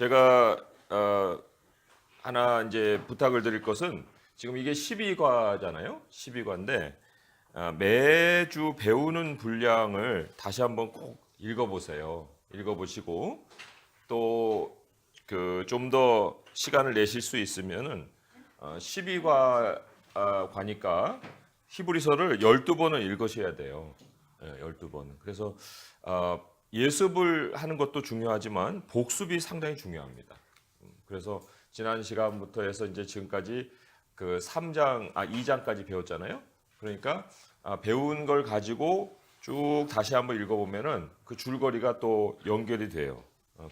제가 하나 이제 부탁을 드릴 것은 지금 이게 12과잖아요. 12과인데 매주 배우는 분량을 다시 한번 꼭 읽어보세요. 읽어보시고 또 그 좀 더 시간을 내실 수 있으면은 12과 과니까 히브리서를 12번은 읽으셔야 돼요. 12번은. 그래서 예습을 하는 것도 중요하지만 복습이 상당히 중요합니다. 그래서 지난 시간부터 해서 이제 지금까지 그 2장까지 배웠잖아요. 그러니까 배운 걸 가지고 쭉 다시 한번 읽어보면은 그 줄거리가 또 연결이 돼요.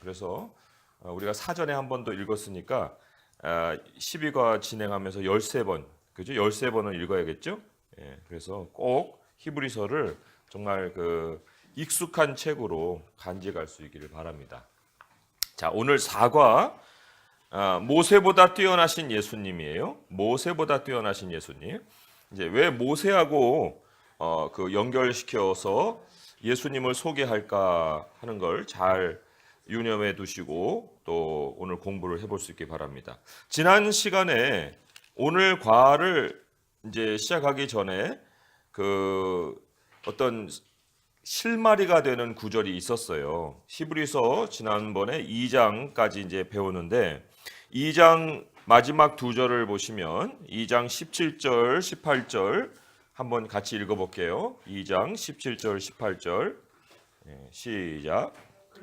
그래서 우리가 사전에 한 번 더 읽었으니까 12과 진행하면서 13번, 그죠? 13번은 읽어야겠죠? 예, 그래서 꼭 히브리서를 정말 그 익숙한 책으로 간직할 수 있기를 바랍니다. 자, 오늘 4과 모세보다 뛰어나신 예수님이에요. 모세보다 뛰어나신 예수님. 이제 왜 모세하고 그 연결시켜서 예수님을 소개할까 하는 걸 잘 유념해 두시고 또 오늘 공부를 해볼 수 있기 바랍니다. 지난 시간에 오늘 과를 이제 시작하기 전에 그 어떤 실마리가 되는 구절이 있었어요. 히브리서 지난번에 2장까지 이제 배우는데 2장 마지막 두 절을 보시면 2장 17절, 18절 한번 같이 읽어볼게요. 2장 17절, 18절 시작.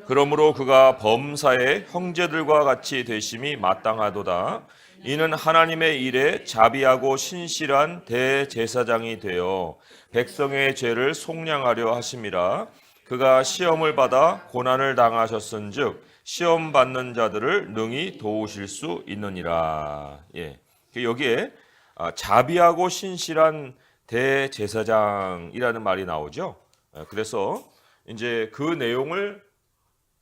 그러므로 그가 범사의 형제들과 같이 되심이 마땅하도다. 이는 하나님의 일에 자비하고 신실한 대제사장이 되어 백성의 죄를 속량하려 하심이라. 그가 시험을 받아 고난을 당하셨은즉 시험 받는 자들을 능히 도우실 수 있느니라. 예, 여기에 자비하고 신실한 대제사장이라는 말이 나오죠. 그래서 이제 그 내용을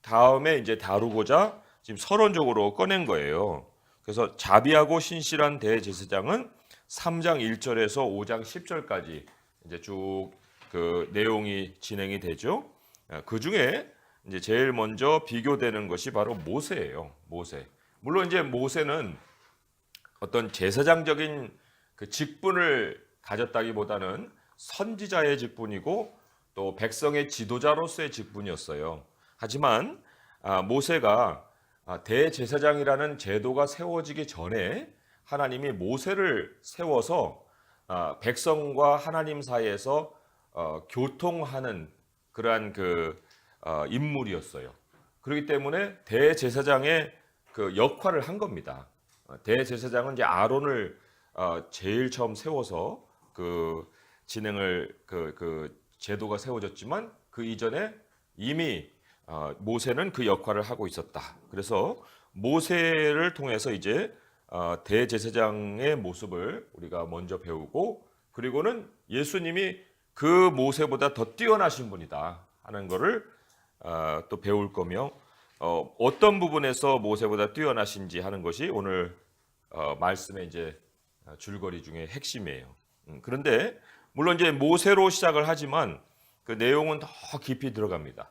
다음에 이제 다루고자 지금 서론적으로 꺼낸 거예요. 그래서 자비하고 신실한 대제사장은 3장 1절에서 5장 10절까지 이제 쭉 그 내용이 진행이 되죠. 그 중에 이제 제일 먼저 비교되는 것이 바로 모세예요. 모세. 물론 이제 모세는 어떤 제사장적인 그 직분을 가졌다기보다는 선지자의 직분이고 또 백성의 지도자로서의 직분이었어요. 하지만 모세가 대제사장이라는 제도가 세워지기 전에 하나님이 모세를 세워서 백성과 하나님 사이에서 교통하는 그러한 그 인물이었어요. 그렇기 때문에 대제사장의 그 역할을 한 겁니다. 대제사장은 이제 아론을 제일 처음 세워서 그 진행을 그 제도가 세워졌지만 그 이전에 이미 모세는 그 역할을 하고 있었다. 그래서 모세를 통해서 이제 대제사장의 모습을 우리가 먼저 배우고 그리고는 예수님이 그 모세보다 더 뛰어나신 분이다 하는 것을 또 배울 거며 어떤 부분에서 모세보다 뛰어나신지 하는 것이 오늘 말씀의 이제 줄거리 중에 핵심이에요. 그런데 물론 이제 모세로 시작을 하지만 그 내용은 더 깊이 들어갑니다.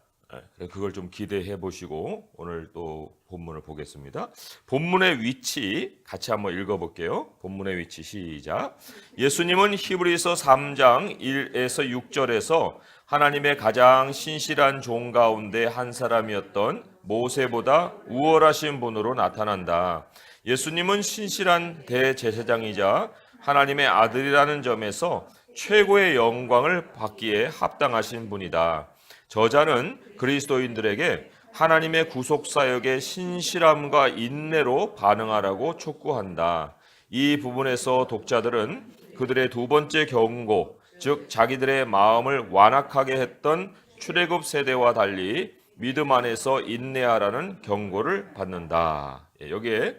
그걸 좀 기대해 보시고 오늘 또 본문을 보겠습니다. 본문의 위치 같이 한번 읽어볼게요. 본문의 위치 시작. 예수님은 히브리서 3장 1에서 6절에서 하나님의 가장 신실한 종 가운데 한 사람이었던 모세보다 우월하신 분으로 나타난다. 예수님은 신실한 대제사장이자 하나님의 아들이라는 점에서 최고의 영광을 받기에 합당하신 분이다. 저자는 그리스도인들에게 하나님의 구속사역의 신실함과 인내로 반응하라고 촉구한다. 이 부분에서 독자들은 그들의 두 번째 경고, 즉 자기들의 마음을 완악하게 했던 출애굽 세대와 달리 믿음 안에서 인내하라는 경고를 받는다. 여기에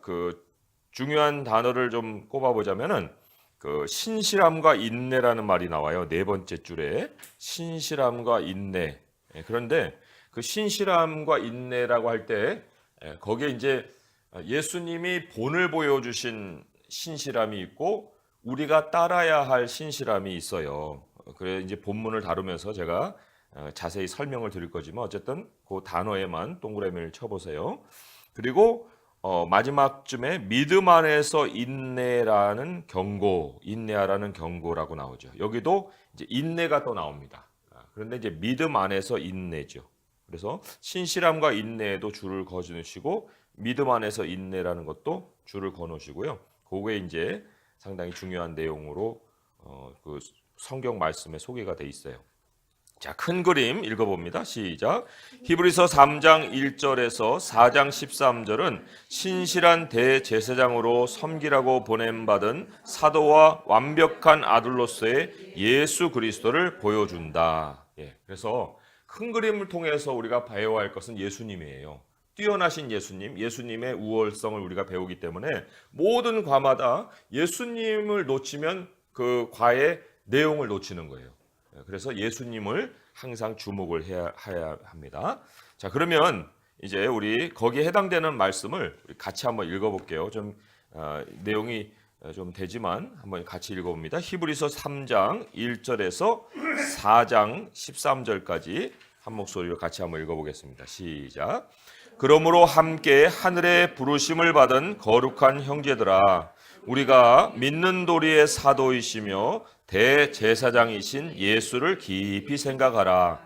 그 중요한 단어를 좀 꼽아보자면은 그 신실함과 인내라는 말이 나와요. 네 번째 줄에 신실함과 인내. 그런데 그 신실함과 인내라고 할 때 거기에 이제 예수님이 본을 보여주신 신실함이 있고 우리가 따라야 할 신실함이 있어요. 그래 이제 본문을 다루면서 제가 자세히 설명을 드릴 거지만 어쨌든 그 단어에만 동그라미를 쳐보세요. 그리고 마지막쯤에 믿음 안에서 인내라는 경고, 인내하라는 경고라고 나오죠. 여기도 이제 인내가 또 나옵니다. 그런데 이제 믿음 안에서 인내죠. 그래서 신실함과 인내에도 줄을 거주시고 믿음 안에서 인내라는 것도 줄을 거놓으시고요. 그게 이제 상당히 중요한 내용으로 그 성경 말씀에 소개가 돼 있어요. 자, 큰 그림 읽어봅니다. 시작. 히브리서 3장 1절에서 4장 13절은 신실한 대제사장으로 섬기라고 보냄받은 사도와 완벽한 아들로서의 예수 그리스도를 보여준다. 예, 그래서 큰 그림을 통해서 우리가 배워야 할 것은 예수님이에요. 뛰어나신 예수님, 예수님의 우월성을 우리가 배우기 때문에 모든 과마다 예수님을 놓치면 그 과의 내용을 놓치는 거예요. 그래서 예수님을 항상 주목을 해야 합니다. 자, 그러면 이제 우리 거기에 해당되는 말씀을 같이 한번 읽어볼게요. 좀 내용이 좀 되지만 한번 같이 읽어봅니다. 히브리서 3장 1절에서 4장 13절까지 한 목소리로 같이 한번 읽어보겠습니다. 시작. 그러므로 함께 하늘의 부르심을 받은 거룩한 형제들아, 우리가 믿는 도리의 사도이시며 대제사장이신 예수를 깊이 생각하라.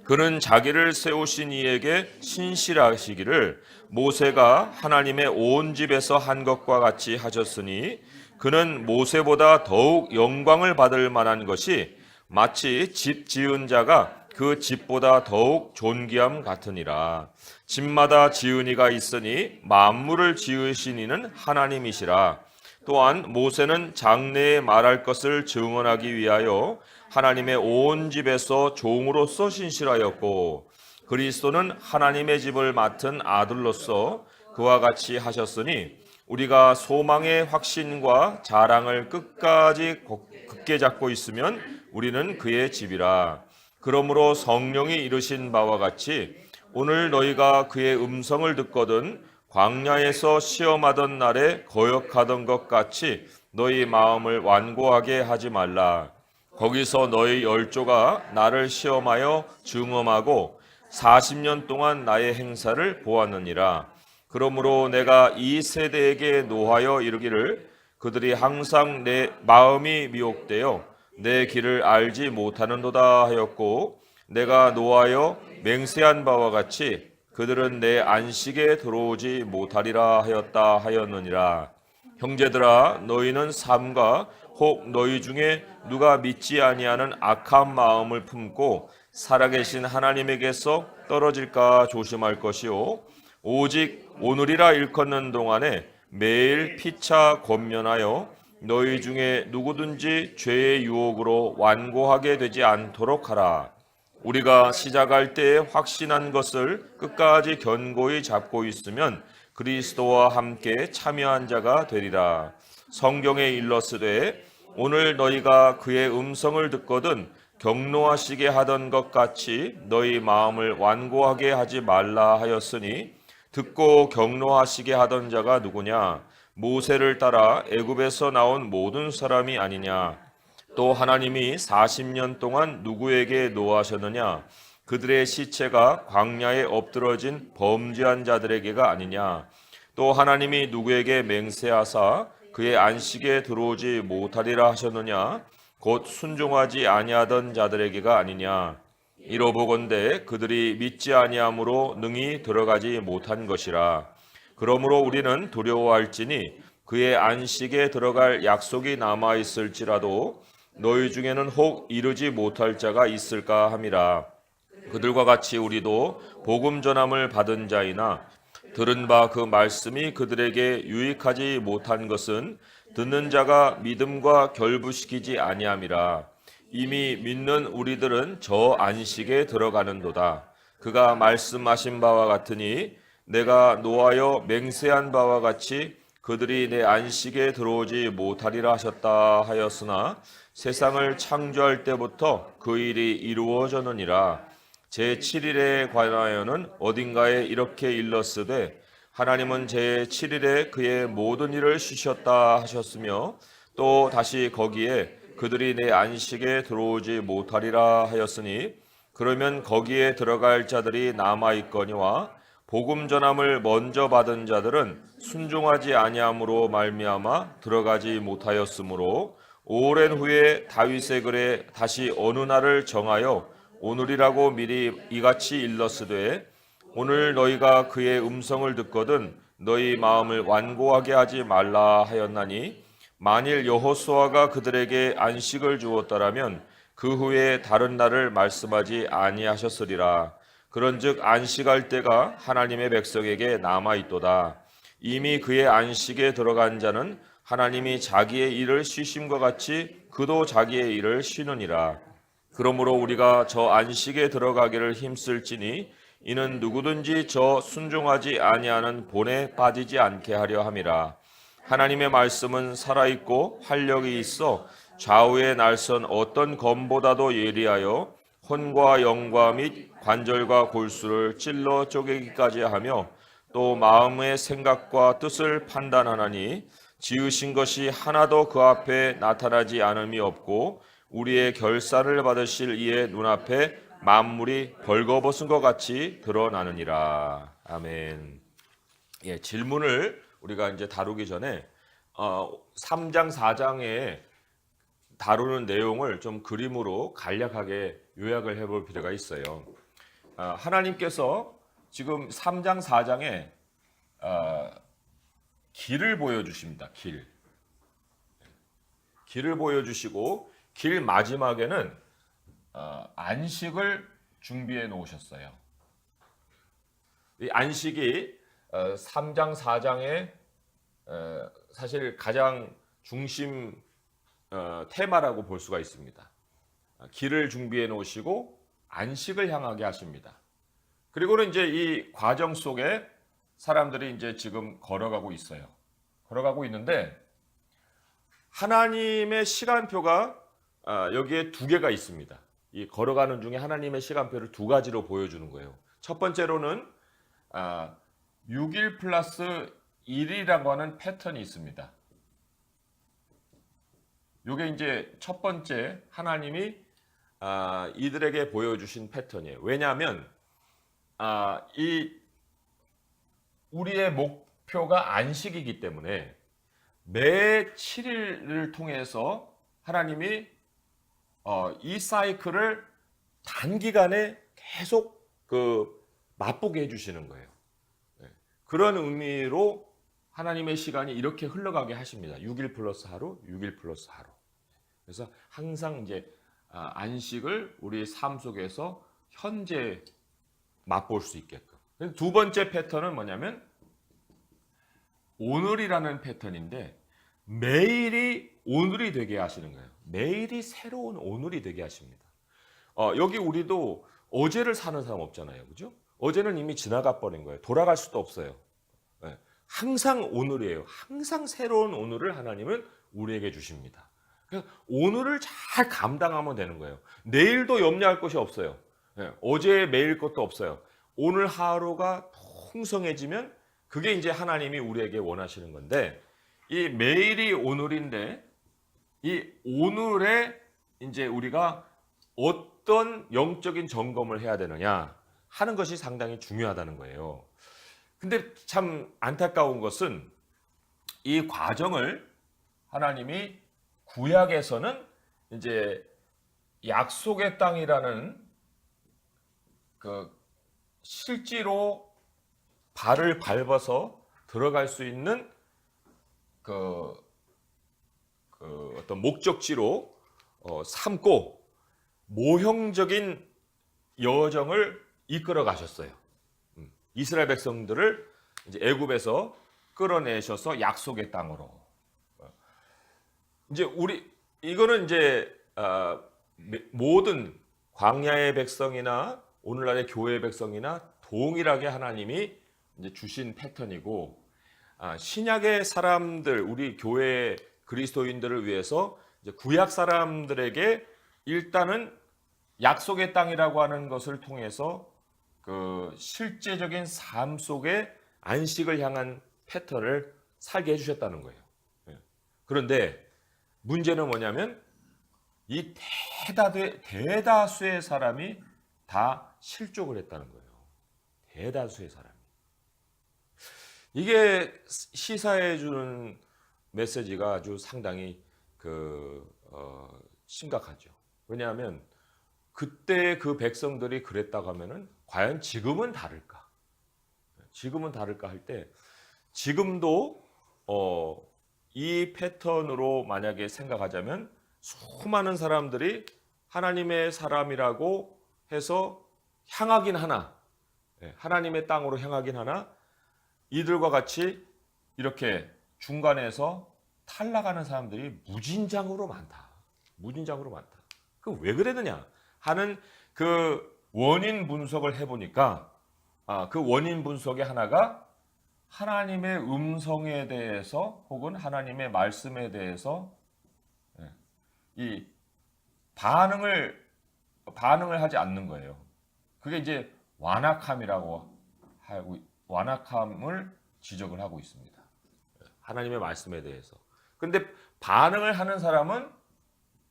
그는 자기를 세우신 이에게 신실하시기를 모세가 하나님의 온 집에서 한 것과 같이 하셨으니 그는 모세보다 더욱 영광을 받을 만한 것이 마치 집 지은 자가 그 집보다 더욱 존귀함 같으니라. 집마다 지은이가 있으니 만물을 지으신 이는 하나님이시라. 또한 모세는 장래에 말할 것을 증언하기 위하여 하나님의 온 집에서 종으로서 신실하였고 그리스도는 하나님의 집을 맡은 아들로서 그와 같이 하셨으니 우리가 소망의 확신과 자랑을 끝까지 굳게 잡고 있으면 우리는 그의 집이라. 그러므로 성령이 이르신 바와 같이 오늘 너희가 그의 음성을 듣거든 광야에서 시험하던 날에 거역하던 것 같이 너희 마음을 완고하게 하지 말라. 거기서 너희 열조가 나를 시험하여 증언하고 40년 동안 나의 행사를 보았느니라. 그러므로 내가 이 세대에게 노하여 이르기를 그들이 항상 내 마음이 미혹되어 내 길을 알지 못하는도다 하였고 내가 노하여 맹세한 바와 같이 그들은 내 안식에 들어오지 못하리라 하였다 하였느니라. 형제들아, 너희는 삶과 혹 너희 중에 누가 믿지 아니하는 악한 마음을 품고 살아계신 하나님에게서 떨어질까 조심할 것이요 오직 오늘이라 일컫는 동안에 매일 피차 권면하여 너희 중에 누구든지 죄의 유혹으로 완고하게 되지 않도록 하라. 우리가 시작할 때에 확신한 것을 끝까지 견고히 잡고 있으면 그리스도와 함께 참여한 자가 되리라. 성경에 일렀으되 오늘 너희가 그의 음성을 듣거든 경노하시게 하던 것 같이 너희 마음을 완고하게 하지 말라 하였으니 듣고 경노하시게 하던 자가 누구냐? 모세를 따라 애굽에서 나온 모든 사람이 아니냐? 또 하나님이 40년 동안 누구에게 노하셨느냐? 그들의 시체가 광야에 엎드러진 범죄한 자들에게가 아니냐? 또 하나님이 누구에게 맹세하사 그의 안식에 들어오지 못하리라 하셨느냐? 곧 순종하지 아니하던 자들에게가 아니냐? 이로보건대 그들이 믿지 아니함으로 능히 들어가지 못한 것이라. 그러므로 우리는 두려워할지니 그의 안식에 들어갈 약속이 남아 있을지라도 너희 중에는 혹 이르지 못할 자가 있을까 함이라. 그들과 같이 우리도 복음 전함을 받은 자이나 들은 바 그 말씀이 그들에게 유익하지 못한 것은 듣는 자가 믿음과 결부시키지 아니함이라. 이미 믿는 우리들은 저 안식에 들어가는도다. 그가 말씀하신 바와 같으니 내가 노하여 맹세한 바와 같이 그들이 내 안식에 들어오지 못하리라 하셨다 하였으나 세상을 창조할 때부터 그 일이 이루어졌느니라. 제7일에 관하여는 어딘가에 이렇게 일렀으되 하나님은 제7일에 그의 모든 일을 쉬셨다 하셨으며 또 다시 거기에 그들이 내 안식에 들어오지 못하리라 하였으니 그러면 거기에 들어갈 자들이 남아 있거니와 복음 전함을 먼저 받은 자들은 순종하지 아니함으로 말미암아 들어가지 못하였으므로 오랜 후에 다윗의 글에 다시 어느 날을 정하여 오늘이라고 미리 이같이 일렀으되 오늘 너희가 그의 음성을 듣거든 너희 마음을 완고하게 하지 말라 하였나니 만일 여호수아가 그들에게 안식을 주었더라면 그 후에 다른 날을 말씀하지 아니하셨으리라. 그런즉 안식할 때가 하나님의 백성에게 남아 있도다. 이미 그의 안식에 들어간 자는 하나님이 자기의 일을 쉬심과 같이 그도 자기의 일을 쉬느니라. 그러므로 우리가 저 안식에 들어가기를 힘쓸지니 이는 누구든지 저 순종하지 아니하는 본에 빠지지 않게 하려 함이라. 하나님의 말씀은 살아있고 활력이 있어 좌우에 날선 어떤 검보다도 예리하여 혼과 영과 및 관절과 골수를 찔러 쪼개기까지 하며 또 마음의 생각과 뜻을 판단하나니 지으신 것이 하나도 그 앞에 나타나지 않음이 없고 우리의 결산을 받으실 이의 눈앞에 만물이 벌거벗은 것 같이 드러나느니라. 아멘. 예, 질문을 우리가 이제 다루기 전에 3장 4장에 다루는 내용을 좀 그림으로 간략하게 요약을 해볼 필요가 있어요. 하나님께서 지금 3장 4장에 길을 보여주십니다. 길을 보여주시고 길 마지막에는 안식을 준비해 놓으셨어요. 이 안식이 3장 4장의 사실 가장 중심 테마라고 볼 수가 있습니다. 길을 준비해 놓으시고 안식을 향하게 하십니다. 그리고는 이제 이 과정 속에 사람들이 이제 지금 걸어가고 있어요. 걸어가고 있는데 하나님의 시간표가 여기에 두 개가 있습니다. 이 걸어가는 중에 하나님의 시간표를 두 가지로 보여주는 거예요. 첫 번째로는 6일 플러스 1이라고 하는 패턴이 있습니다. 이게 이제 첫 번째 하나님이 이들에게 보여주신 패턴이에요. 왜냐하면 이 우리의 목표가 안식이기 때문에 매 7일을 통해서 하나님이 이 사이클을 단기간에 계속 맛보게 해주시는 거예요. 그런 의미로 하나님의 시간이 이렇게 흘러가게 하십니다. 6일 플러스 하루, 6일 플러스 하루. 그래서 항상 이제 안식을 우리의 삶 속에서 현재 맛볼 수 있게끔. 두 번째 패턴은 뭐냐면 오늘이라는 패턴인데 매일이 오늘이 되게 하시는 거예요. 매일이 새로운 오늘이 되게 하십니다. 여기 우리도 어제를 사는 사람 없잖아요. 그죠? 어제는 이미 지나가 버린 거예요. 돌아갈 수도 없어요. 네. 항상 오늘이에요. 항상 새로운 오늘을 하나님은 우리에게 주십니다. 그래서 오늘을 잘 감당하면 되는 거예요. 내일도 염려할 것이 없어요. 네. 어제 매일 것도 없어요. 오늘 하루가 풍성해지면 그게 이제 하나님이 우리에게 원하시는 건데 이 매일이 오늘인데 이 오늘에 이제 우리가 어떤 영적인 점검을 해야 되느냐 하는 것이 상당히 중요하다는 거예요. 근데 참 안타까운 것은 이 과정을 하나님이 구약에서는 이제 약속의 땅이라는 실제로 발을 밟아서 들어갈 수 있는 어떤 목적지로 삼고 모형적인 여정을 이끌어 가셨어요. 이스라엘 백성들을 이제 애굽에서 끌어내셔서 약속의 땅으로. 이제 이거는 이제 모든 광야의 백성이나 오늘날의 교회의 백성이나 동일하게 하나님이 이제 주신 패턴이고 신약의 사람들 우리 교회 그리스도인들을 위해서 이제 구약 사람들에게 일단은 약속의 땅이라고 하는 것을 통해서 실제적인 삶 속에 안식을 향한 패턴을 살게 해주셨다는 거예요. 그런데 문제는 뭐냐면 이 대다수의 사람이 다 실족을 했다는 거예요. 대다수의 사람이. 이게 시사해 주는 메시지가 아주 상당히 심각하죠. 왜냐하면 그때 그 백성들이 그랬다고 하면은 과연 지금은 다를까? 지금은 다를까 할 때 지금도 이 패턴으로 만약에 생각하자면 수많은 사람들이 하나님의 사람이라고 해서 향하긴 하나, 하나님의 땅으로 향하긴 하나 이들과 같이 이렇게 중간에서 탈락하는 사람들이 무진장으로 많다. 무진장으로 많다. 그 왜 그랬느냐 하는 그 원인 분석을 해보니까 그 원인 분석의 하나가 하나님의 음성에 대해서 혹은 하나님의 말씀에 대해서 이 반응을 하지 않는 거예요. 그게 이제 완악함이라고 하고 완악함을 지적을 하고 있습니다. 하나님의 말씀에 대해서. 근데 반응을 하는 사람은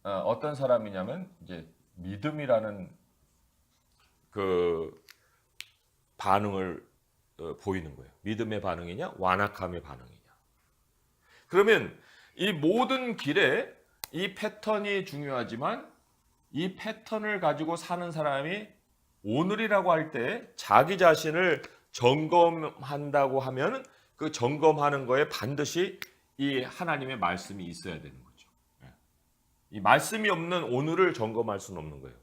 어떤 사람이냐면 이제 믿음이라는 그 반응을 보이는 거예요. 믿음의 반응이냐, 완악함의 반응이냐. 그러면 이 모든 길에 이 패턴이 중요하지만 이 패턴을 가지고 사는 사람이 오늘이라고 할 때 자기 자신을 점검한다고 하면 그 점검하는 거에 반드시 이 하나님의 말씀이 있어야 되는 거죠. 이 말씀이 없는 오늘을 점검할 수는 없는 거예요.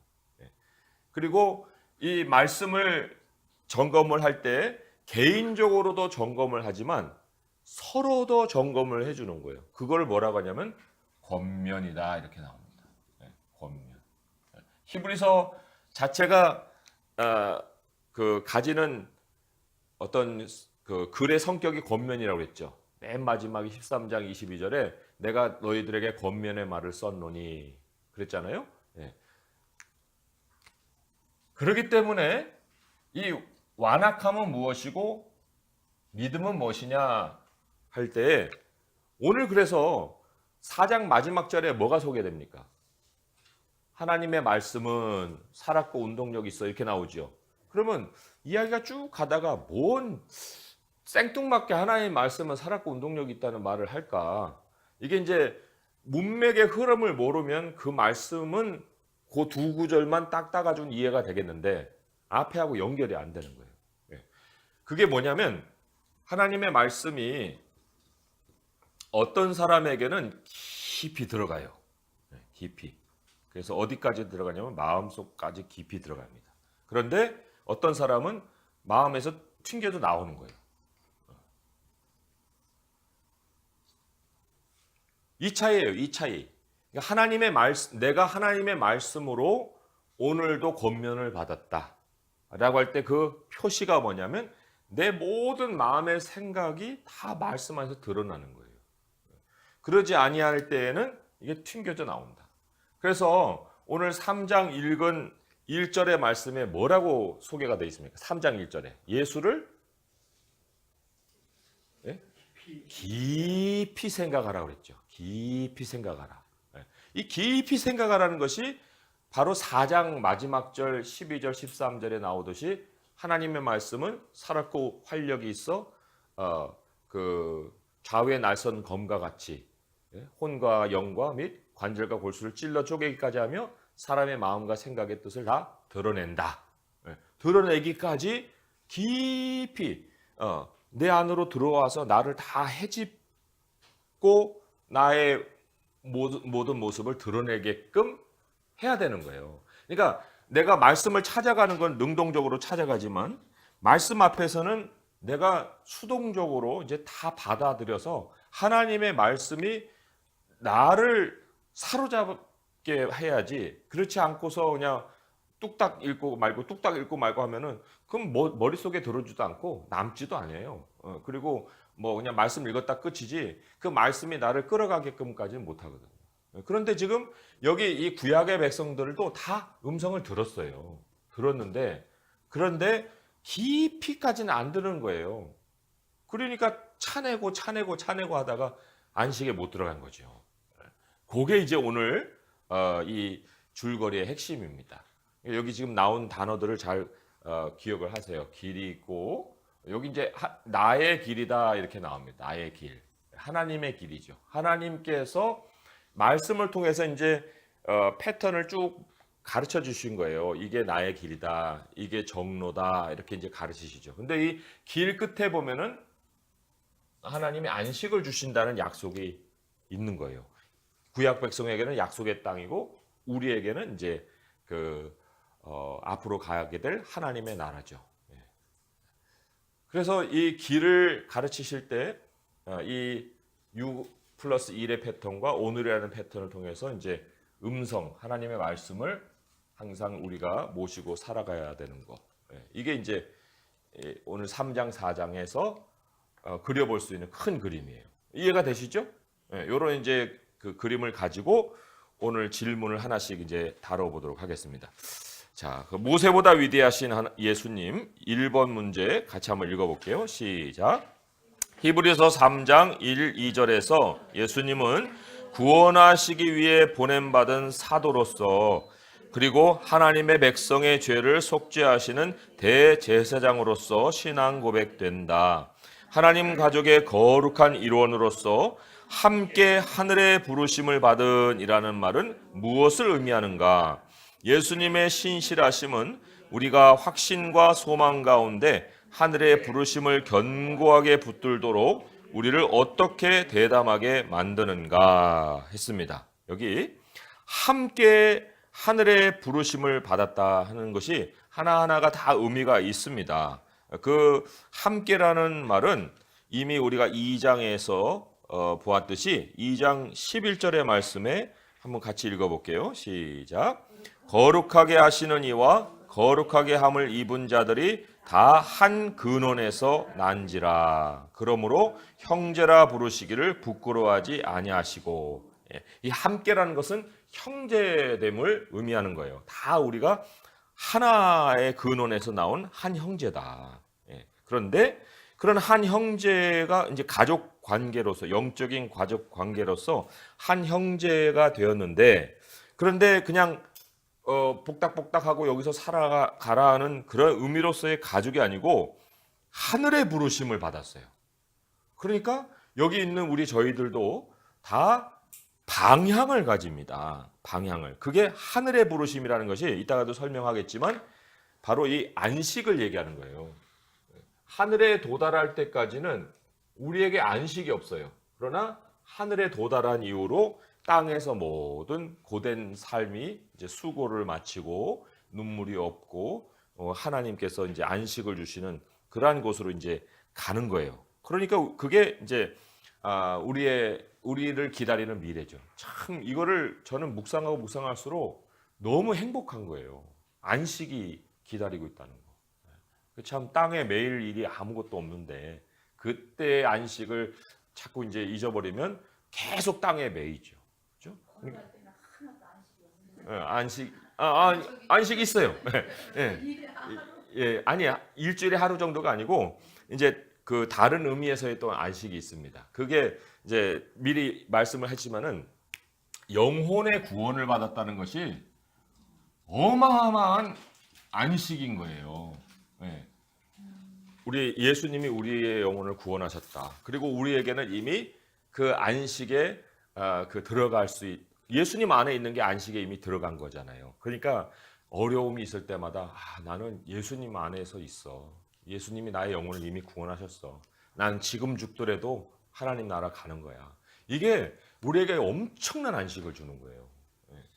그리고 이 말씀을 점검을 할 때 개인적으로도 점검을 하지만 서로도 점검을 해주는 거예요. 그걸 뭐라고 하냐면 권면이다 이렇게 나옵니다. 권면. 히브리서 자체가 그 가지는 어떤 그 글의 성격이 권면이라고 했죠. 맨 마지막에 13장 22절에 내가 너희들에게 권면의 말을 썼노니 그랬잖아요. 그렇기 때문에 이 완악함은 무엇이고 믿음은 무엇이냐 할 때 오늘 그래서 4장 마지막 절에 뭐가 소개됩니까? 하나님의 말씀은 살았고 운동력이 있어 이렇게 나오죠. 그러면 이야기가 쭉 가다가 뭔 생뚱맞게 하나님의 말씀은 살았고 운동력이 있다는 말을 할까? 이게 이제 문맥의 흐름을 모르면 그 말씀은 그 두 구절만 딱 따가지고 이해가 되겠는데 앞에하고 연결이 안 되는 거예요. 그게 뭐냐면 하나님의 말씀이 어떤 사람에게는 깊이 들어가요. 깊이. 그래서 어디까지 들어가냐면 마음속까지 깊이 들어갑니다. 그런데 어떤 사람은 마음에서 튕겨도 나오는 거예요. 이 차이예요. 이 차이. 그러니까 하나님의 말씀, 내가 하나님의 말씀으로 오늘도 권면을 받았다 라고 할 때 그 표시가 뭐냐면 내 모든 마음의 생각이 다 말씀 안에서 드러나는 거예요. 그러지 아니할 때에는 이게 튕겨져 나온다. 그래서 오늘 3장 읽은 1절의 말씀에 뭐라고 소개가 되어 있습니까? 3장 1절에 예수를 깊이 생각하라 그랬죠. 깊이 생각하라. 이 깊이 생각하라는 것이 바로 4장 마지막 절 12절 13절에 나오듯이 하나님의 말씀은 살았고 활력이 있어 그 좌우의 날선 검과 같이 혼과 영과 및 관절과 골수를 찔러 쪼개기까지 하며 사람의 마음과 생각의 뜻을 다 드러낸다. 드러내기까지 깊이 내 안으로 들어와서 나를 다 헤집고 나의 모든 모습을 드러내게끔 해야 되는 거예요. 그러니까 내가 말씀을 찾아가는 건 능동적으로 찾아가지만 말씀 앞에서는 내가 수동적으로 이제 다 받아들여서 하나님의 말씀이 나를 사로잡게 해야지. 그렇지 않고서 그냥 뚝딱 읽고 말고 하면은 그럼 머릿속에 들어오지도 않고 남지도 않아요. 그리고 뭐 그냥 말씀 읽었다 끝이지 그 말씀이 나를 끌어가게끔까지는 못하거든요. 그런데 지금 여기 이 구약의 백성들도 다 음성을 들었어요. 들었는데 그런데 깊이까지는 안 들은 거예요. 그러니까 차내고 하다가 안식에 못 들어간 거죠. 그게 이제 오늘 이 줄거리의 핵심입니다. 여기 지금 나온 단어들을 잘 기억을 하세요. 길이 있고 여기 이제 나의 길이다 이렇게 나옵니다. 나의 길. 하나님의 길이죠. 하나님께서 말씀을 통해서 이제 패턴을 쭉 가르쳐 주신 거예요. 이게 나의 길이다. 이게 정로다. 이렇게 이제 가르치시죠. 근데 이 길 끝에 보면은 하나님이 안식을 주신다는 약속이 있는 거예요. 구약 백성에게는 약속의 땅이고 우리에게는 이제 앞으로 가게 될 하나님의 나라죠. 그래서 이 길을 가르치실 때 이 6+1의 패턴과 오늘이라는 패턴을 통해서 이제 하나님의 말씀을 항상 우리가 모시고 살아가야 되는 거. 이게 이제 오늘 3장 4장에서 그려볼 수 있는 큰 그림이에요. 이해가 되시죠? 이런 이제 그 그림을 가지고 오늘 질문을 하나씩 이제 다뤄보도록 하겠습니다. 자, 모세보다 위대하신 예수님 1번 문제 같이 한번 읽어볼게요. 시작. 히브리서 3장 1, 2절에서 예수님은 구원하시기 위해 보냄받은 사도로서 그리고 하나님의 백성의 죄를 속죄하시는 대제사장으로서 신앙 고백된다. 하나님 가족의 거룩한 일원으로서 함께 하늘의 부르심을 받은 이라는 말은 무엇을 의미하는가? 예수님의 신실하심은 우리가 확신과 소망 가운데 하늘의 부르심을 견고하게 붙들도록 우리를 어떻게 대담하게 만드는가 했습니다. 여기 함께 하늘의 부르심을 받았다 하는 것이 하나하나가 다 의미가 있습니다. 그 함께라는 말은 이미 우리가 2장에서 보았듯이 2장 11절의 말씀에 한번 같이 읽어볼게요. 시작. 거룩하게 하시는 이와 거룩하게 함을 입은 자들이 다 한 근원에서 난지라. 그러므로 형제라 부르시기를 부끄러워하지 아니하시고. 이 함께라는 것은 형제됨을 의미하는 거예요. 다 우리가 하나의 근원에서 나온 한 형제다. 그런데 그런 한 형제가 이제 가족 관계로서 영적인 가족 관계로서 한 형제가 되었는데 그런데 그냥 복닥복닥하고 여기서 살아가라 하는 그런 의미로서의 가족이 아니고 하늘의 부르심을 받았어요. 그러니까 여기 있는 저희들도 다 방향을 가집니다. 방향을. 그게 하늘의 부르심이라는 것이 이따가도 설명하겠지만 바로 이 안식을 얘기하는 거예요. 하늘에 도달할 때까지는 우리에게 안식이 없어요. 그러나 하늘에 도달한 이후로 땅에서 모든 고된 삶이 이제 수고를 마치고 눈물이 없고 하나님께서 이제 안식을 주시는 그러한 곳으로 이제 가는 거예요. 그러니까 그게 이제 우리를 기다리는 미래죠. 참 이거를 저는 묵상할수록 너무 행복한 거예요. 안식이 기다리고 있다는 거. 참 땅에 매일 일이 아무것도 없는데 그때의 안식을 자꾸 이제 잊어버리면 계속 땅에 매이죠. 그렇죠? 안식 있어요. 아니야. 일주일에 하루 정도가 아니고 이제 그 다른 의미에서의 또 안식이 있습니다. 그게 이제 미리 말씀을 했지만은 영혼의 구원을 받았다는 것이 어마어마한 안식인 거예요. 우리 예수님이 우리의 영혼을 구원하셨다. 그리고 우리에게는 이미 그 안식에 들어갈 예수님 안에 있는 게 안식에 이미 들어간 거잖아요. 그러니까 어려움이 있을 때마다 나는 예수님 안에서 있어. 예수님이 나의 영혼을 이미 구원하셨어. 난 지금 죽더라도 하나님 나라 가는 거야. 이게 우리에게 엄청난 안식을 주는 거예요.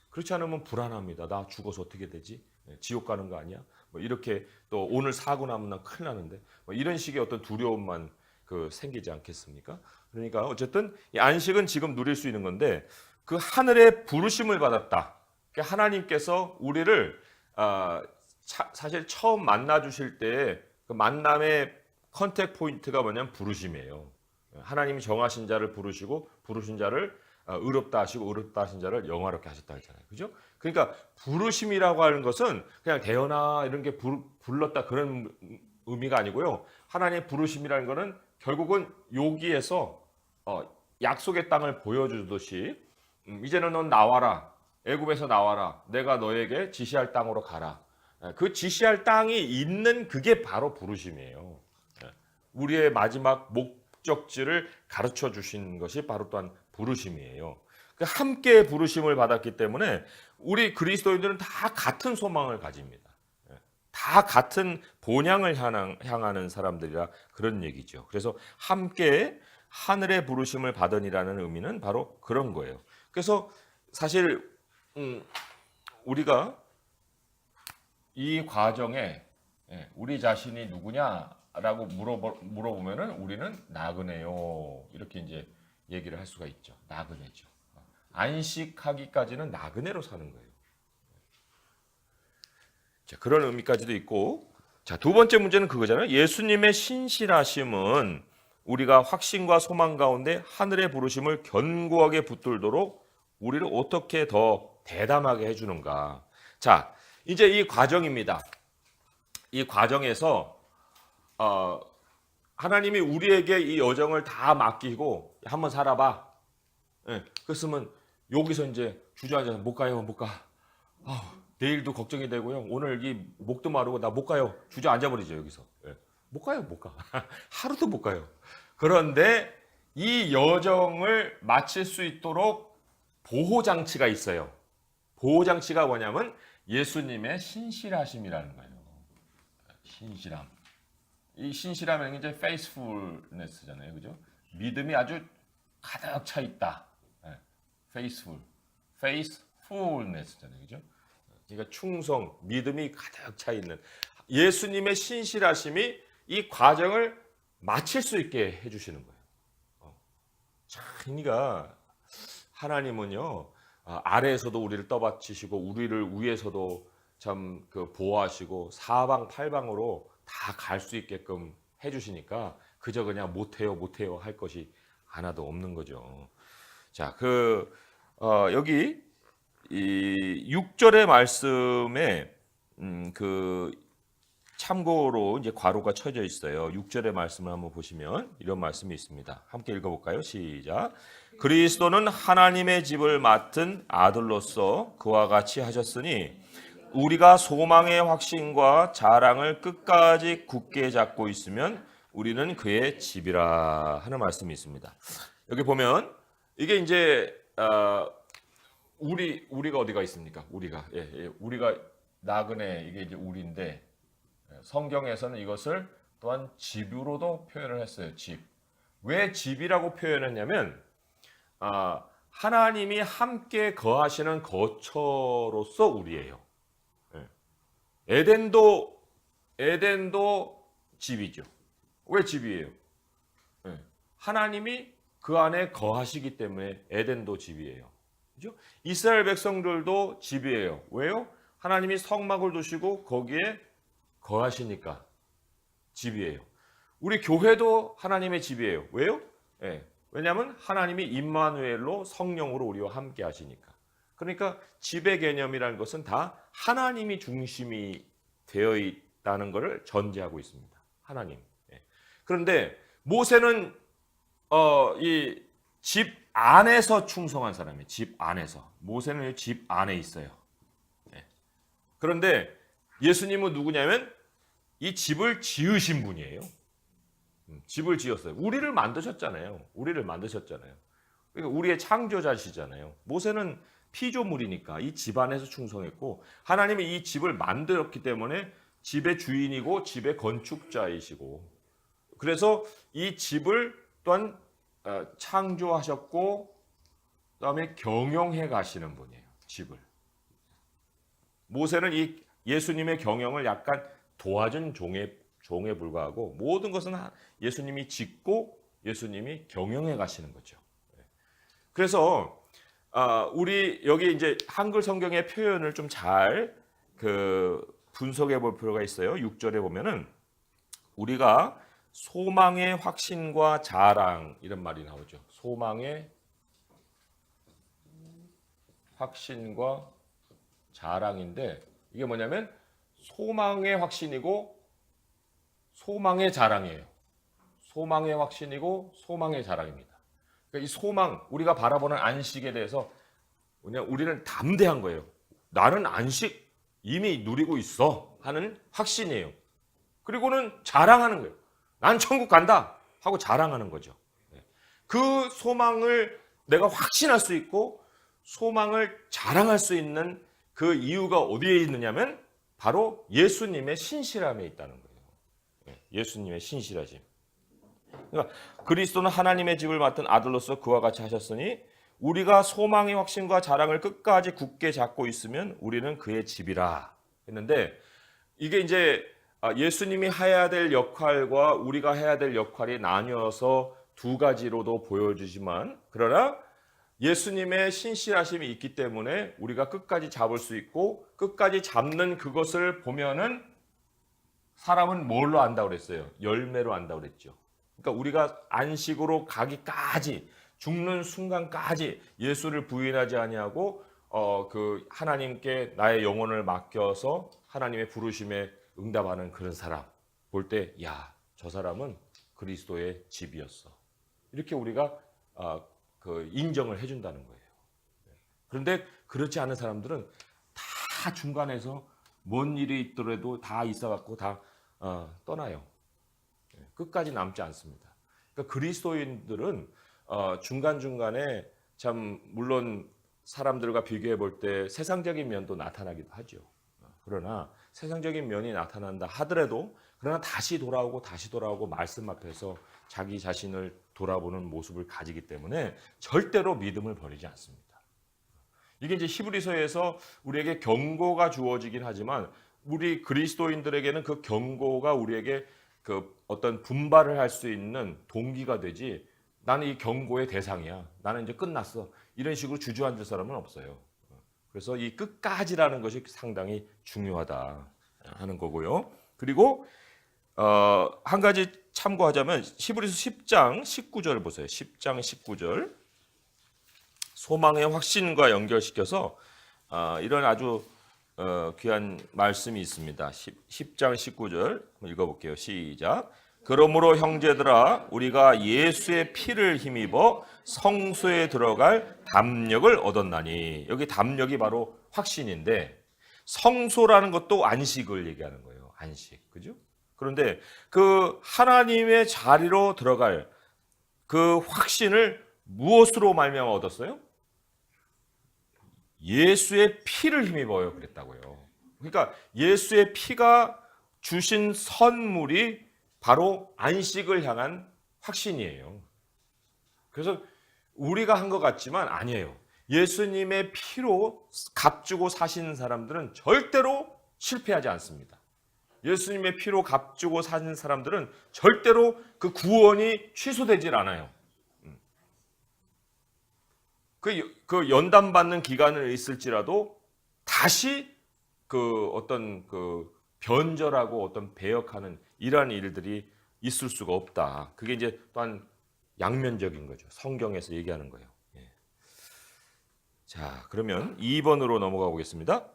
그렇지 않으면 불안합니다. 나 죽어서 어떻게 되지? 지옥 가는 거 아니야? 이렇게 또 오늘 사고 나면 난 큰일 나는데 이런 식의 어떤 두려움만 생기지 않겠습니까? 그러니까 어쨌든 이 안식은 지금 누릴 수 있는 건데 그 하늘의 부르심을 받았다. 그러니까 하나님께서 우리를 사실 처음 만나 주실 때 그 만남의 컨택 포인트가 뭐냐면 부르심이에요. 하나님이 정하신 자를 부르시고 부르신 자를 의롭다 하시고 의롭다 하신 자를 영화롭게 하셨다 했잖아요. 그죠? 그러니까 부르심이라고 하는 것은 그냥 대현아 이런 게 불렀다 그런 의미가 아니고요. 하나님의 부르심이라는 것은 결국은 여기에서 약속의 땅을 보여주듯이 이제는 넌 나와라. 애굽에서 나와라. 내가 너에게 지시할 땅으로 가라. 그 지시할 땅이 있는 그게 바로 부르심이에요. 우리의 마지막 목적지를 가르쳐 주신 것이 바로 또한 부르심이에요. 함께 부르심을 받았기 때문에 우리 그리스도인들은 다 같은 소망을 가집니다. 다 같은 본향을 향하는 사람들이라 그런 얘기죠. 그래서 함께 하늘의 부르심을 받으니라는 의미는 바로 그런 거예요. 그래서 사실 우리가 이 과정에 우리 자신이 누구냐라고 물어보면은 우리는 나그네요. 이렇게 이제 얘기를 할 수가 있죠. 나그네죠. 안식하기까지는 나그네로 사는 거예요. 자, 그런 의미까지도 있고, 자, 두 번째 문제는 그거잖아요. 예수님의 신실하심은 우리가 확신과 소망 가운데 하늘의 부르심을 견고하게 붙들도록 우리를 어떻게 더 대담하게 해주는가. 자, 이제 이 과정입니다. 이 과정에서 하나님이 우리에게 이 여정을 다 맡기고 한번 살아봐. 그랬으면 여기서 이제 주저앉아서 못 가요, 못 가. 내일도 걱정이 되고요. 오늘 이 목도 마르고 나 못 가요. 주저앉아 버리죠 여기서. 못 가요, 못 가. 하루도 못 가요. 그런데 이 여정을 마칠 수 있도록 보호 장치가 있어요. 보호 장치가 뭐냐면 예수님의 신실하심이라는 거예요. 신실함. 이 신실함은 이제 faithfulness잖아요, 그죠? 믿음이 아주 가득 차 있다. faithfulness잖아요, 그죠? 그러니까 충성, 믿음이 가득 차 있는 예수님의 신실하심이 이 과정을 마칠 수 있게 해주시는 거예요. 그러니까 하나님은요 아래에서도 우리를 떠받치시고 우리를 위에서도 참 그 보호하시고 사방팔방으로 다 갈 수 있게끔 해주시니까 그저 그냥 못해요 할 것이 하나도 없는 거죠. 자, 여기 이 6절의 말씀에 그 참고로 이제 괄호가 쳐져 있어요. 6절의 말씀을 한번 보시면 이런 말씀이 있습니다. 함께 읽어볼까요? 시작. 그리스도는 하나님의 집을 맡은 아들로서 그와 같이 하셨으니 우리가 소망의 확신과 자랑을 끝까지 굳게 잡고 있으면 우리는 그의 집이라 하는 말씀이 있습니다. 여기 보면 이게 이제 우리가 어디가 있습니까? 우리가 나그네 이게 이제 우리인데 성경에서는 이것을 또한 집으로도 표현을 했어요. 집. 왜 집이라고 표현했냐면 하나님이 함께 거하시는 거처로서 우리예요. 에덴도 집이죠. 왜 집이에요? 하나님이 그 안에 거하시기 때문에 에덴도 집이에요. 그죠? 이스라엘 백성들도 집이에요. 왜요? 하나님이 성막을 두시고 거기에 거하시니까 집이에요. 우리 교회도 하나님의 집이에요. 왜요? 왜냐하면 하나님이 임마누엘로 성령으로 우리와 함께 하시니까. 그러니까 집의 개념이라는 것은 다 하나님이 중심이 되어 있다는 것을 전제하고 있습니다. 하나님. 그런데 모세는 이 집 안에서 충성한 사람이에요. 집 안에서. 모세는 집 안에 있어요. 그런데 예수님은 누구냐면 이 집을 지으신 분이에요. 집을 지었어요. 우리를 만드셨잖아요. 그러니까 우리의 창조자시잖아요. 모세는 피조물이니까 이 집 안에서 충성했고 하나님이 이 집을 만들었기 때문에 집의 주인이고 집의 건축자이시고 그래서 이 집을 또한 창조하셨고 그다음에 경영해 가시는 분이에요. 집을. 모세는 이 예수님의 경영을 약간 도와준 종에 불과하고 모든 것은 예수님이 짓고 예수님이 경영해 가시는 거죠. 그래서 우리 여기 이제 한글 성경의 표현을 좀 잘 분석해 볼 필요가 있어요. 6절에 보면은 우리가 소망의 확신과 자랑 이런 말이 나오죠. 소망의 확신과 자랑인데 이게 뭐냐면 소망의 확신이고 소망의 자랑이에요. 소망의 확신이고 소망의 자랑입니다. 그러니까 이 소망, 우리가 바라보는 안식에 대해서 그냥 우리는 담대한 거예요. 나는 안식 이미 누리고 있어 하는 확신이에요. 그리고는 자랑하는 거예요. 난 천국 간다 하고 자랑하는 거죠. 그 소망을 내가 확신할 수 있고 소망을 자랑할 수 있는 그 이유가 어디에 있느냐면 바로 예수님의 신실함에 있다는 거예요. 예수님의 신실하심. 그러니까 그리스도는 하나님의 집을 맡은 아들로서 그와 같이 하셨으니 우리가 소망의 확신과 자랑을 끝까지 굳게 잡고 있으면 우리는 그의 집이라 했는데, 이게 이제 예수님이 해야 될 역할과 우리가 해야 될 역할이 나뉘어서 두 가지로도 보여주지만, 그러나 예수님의 신실하심이 있기 때문에 우리가 끝까지 잡을 수 있고, 끝까지 잡는 그것을 보면은 사람은 뭘로 안다고 그랬어요? 열매로 안다고 그랬죠. 그러니까 우리가 안식으로 가기까지, 죽는 순간까지 예수를 부인하지 아니하고 그 하나님께 나의 영혼을 맡겨서 하나님의 부르심에 응답하는 그런 사람 볼 때, 야, 저 사람은 그리스도의 집이었어. 이렇게 우리가 그 인정을 해준다는 거예요. 그런데 그렇지 않은 사람들은 다 중간에서 뭔 일이 있더라도 다 있어갖고 다 떠나요. 끝까지 남지 않습니다. 그러니까 그리스도인들은 중간중간에 참 물론 사람들과 비교해 볼 때 세상적인 면도 나타나기도 하죠. 그러나 세상적인 면이 나타난다 하더라도 그러나 다시 돌아오고 말씀 앞에서 자기 자신을 돌아보는 모습을 가지기 때문에 절대로 믿음을 버리지 않습니다. 이게 이제 히브리서에서 우리에게 경고가 주어지긴 하지만 우리 그리스도인들에게는 그 경고가 우리에게 그 어떤 분발을 할 수 있는 동기가 되지, 나는 이 경고의 대상이야, 나는 이제 끝났어, 이런 식으로 주저앉을 사람은 없어요. 그래서 이 끝까지라는 것이 상당히 중요하다 하는 거고요. 그리고 한 가지 참고하자면 히브리서 10장 19절 보세요. 10장 19절 소망의 확신과 연결시켜서 이런 아주 귀한 말씀이 있습니다. 10장 19절 읽어볼게요. 시작. 그러므로 형제들아 우리가 예수의 피를 힘입어 성소에 들어갈 담력을 얻었나니, 여기 담력이 바로 확신인데 성소라는 것도 안식을 얘기하는 거예요. 안식, 그죠? 그런데 그 하나님의 자리로 들어갈 그 확신을 무엇으로 말미암아 얻었어요? 예수의 피를 힘입어요 그랬다고요. 그러니까 예수의 피가 주신 선물이 바로 안식을 향한 확신이에요. 그래서 우리가 한 것 같지만 아니에요. 예수님의 피로 값주고 사신 사람들은 절대로 실패하지 않습니다. 예수님의 피로 값주고 사신 사람들은 절대로 그 구원이 취소되질 않아요. 그 연단받는 기간을 있을지라도 다시 그 어떤 그 변절하고 어떤 배역하는 이러한 일들이 있을 수가 없다. 그게 이제 또한 양면적인 거죠. 성경에서 얘기하는 거예요. 자, 그러면 2번으로 넘어가 보겠습니다.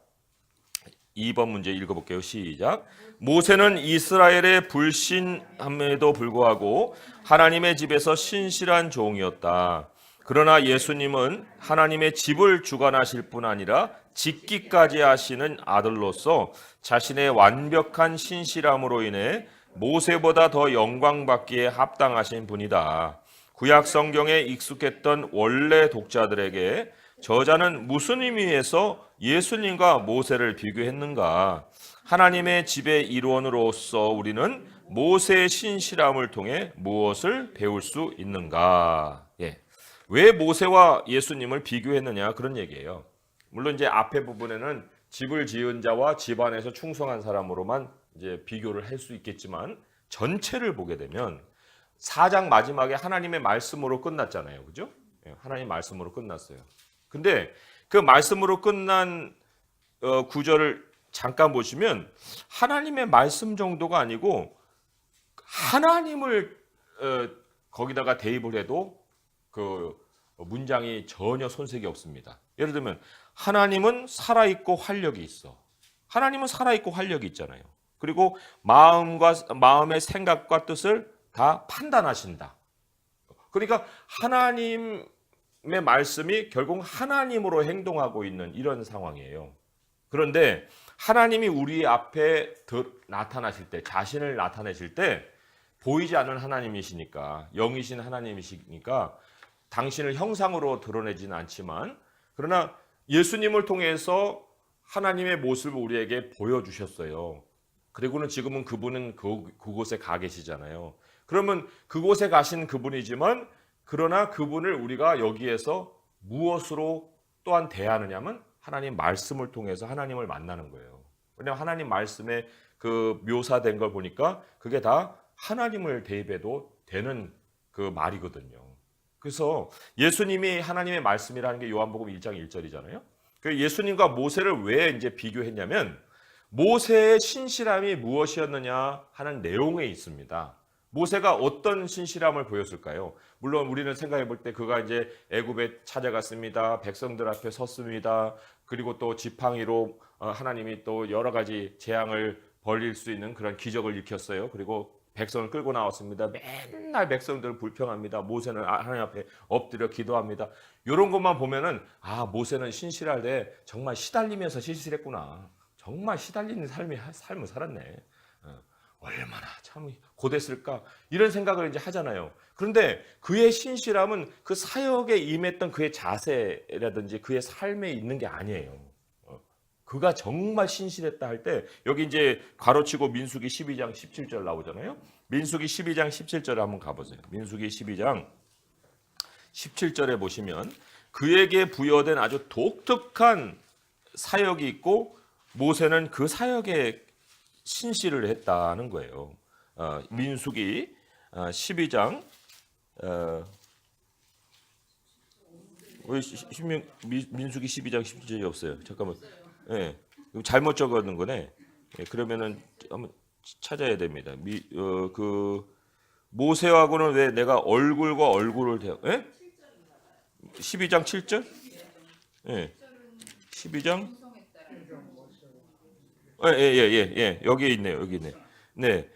2번 문제 읽어볼게요. 시작. 모세는 이스라엘의 불신함에도 불구하고 하나님의 집에서 신실한 종이었다. 그러나 예수님은 하나님의 집을 주관하실 뿐 아니라 짓기까지 하시는 아들로서 자신의 완벽한 신실함으로 인해 모세보다 더 영광받기에 합당하신 분이다. 구약 성경에 익숙했던 원래 독자들에게 저자는 무슨 의미에서 예수님과 모세를 비교했는가? 하나님의 집의 일원으로서 우리는 모세의 신실함을 통해 무엇을 배울 수 있는가? 왜 모세와 예수님을 비교했느냐, 그런 얘기예요. 물론 이제 앞에 부분에는 집을 지은 자와 집안에서 충성한 사람으로만 이제 비교를 할 수 있겠지만 전체를 보게 되면 4장 마지막에 하나님의 말씀으로 끝났잖아요. 그죠? 하나님 말씀으로 끝났어요. 근데 그 말씀으로 끝난 구절을 잠깐 보시면 하나님의 말씀 정도가 아니고 하나님을 거기다가 대입을 해도 그 문장이 전혀 손색이 없습니다. 예를 들면 하나님은 살아있고 활력이 있어. 하나님은 살아있고 활력이 있잖아요. 그리고 마음의 생각과 뜻을 다 판단하신다. 그러니까 하나님의 말씀이 결국 하나님으로 행동하고 있는 이런 상황이에요. 그런데 하나님이 우리 앞에 나타나실 때, 자신을 나타내실 때 보이지 않는 하나님이시니까, 영이신 하나님이시니까 당신을 형상으로 드러내지는 않지만, 그러나 예수님을 통해서 하나님의 모습을 우리에게 보여주셨어요. 그리고는 지금은 그분은 그곳에 가 계시잖아요. 그러면 그곳에 가신 그분이지만, 그러나 그분을 우리가 여기에서 무엇으로 또한 대하느냐면 하나님 말씀을 통해서 하나님을 만나는 거예요. 왜냐하면 하나님 말씀에 그 묘사된 걸 보니까 그게 다 하나님을 대입해도 되는 그 말이거든요. 그래서 예수님이 하나님의 말씀이라는 게 요한복음 1장 1절이잖아요. 그 예수님과 모세를 왜 이제 비교했냐면 모세의 신실함이 무엇이었느냐 하는 내용에 있습니다. 모세가 어떤 신실함을 보였을까요? 물론 우리는 생각해 볼 때 그가 이제 애굽에 찾아갔습니다. 백성들 앞에 섰습니다. 그리고 또 지팡이로 하나님이 또 여러 가지 재앙을 벌일 수 있는 그런 기적을 일으켰어요. 그리고 백성을 끌고 나왔습니다. 맨날 백성들을 불평합니다. 모세는 하나님 앞에 엎드려 기도합니다. 이런 것만 보면은 모세는 신실하되 정말 시달리면서 신실했구나. 정말 시달리는 삶을 살았네. 얼마나 참 고됐을까 이런 생각을 이제 하잖아요. 그런데 그의 신실함은 그 사역에 임했던 그의 자세라든지 그의 삶에 있는 게 아니에요. 그가 정말 신실했다 할 때 여기 이제 가로치고 민수기 12장 17절 나오잖아요. 민수기 12장 17절에 한번 가보세요. 민수기 12장 17절에 보시면 그에게 부여된 아주 독특한 사역이 있고 모세는 그 사역에 신실을 했다는 거예요. 민수기 12장 왜 민수기 12장 17절이 없어요? 잠깐만. 예, 잘못 적어놓은 거네. 예, 그러면은 한번 찾아야 됩니다. 그 모세하고는 왜 내가 얼굴과 얼굴을 대하? 예? 12장 7절? 예, 12장. 예. 여기 있네요. 여기 있네. 네,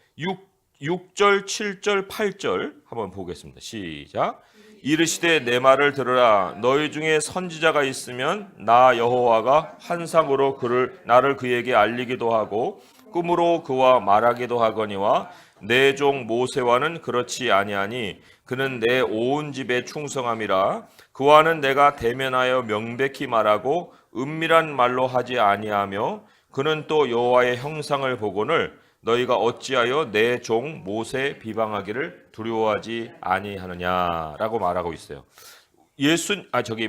6절, 7절, 8절 한번 보겠습니다. 시작. 이르시되 내 말을 들으라. 너희 중에 선지자가 있으면 나 여호와가 환상으로 나를 그에게 알리기도 하고 꿈으로 그와 말하기도 하거니와 내 종 모세와는 그렇지 아니하니 그는 내 온 집에 충성함이라. 그와는 내가 대면하여 명백히 말하고 은밀한 말로 하지 아니하며 그는 또 여호와의 형상을 보거늘 너희가 어찌하여 내 종 모세 비방하기를 두려워하지 아니하느냐라고 말하고 있어요.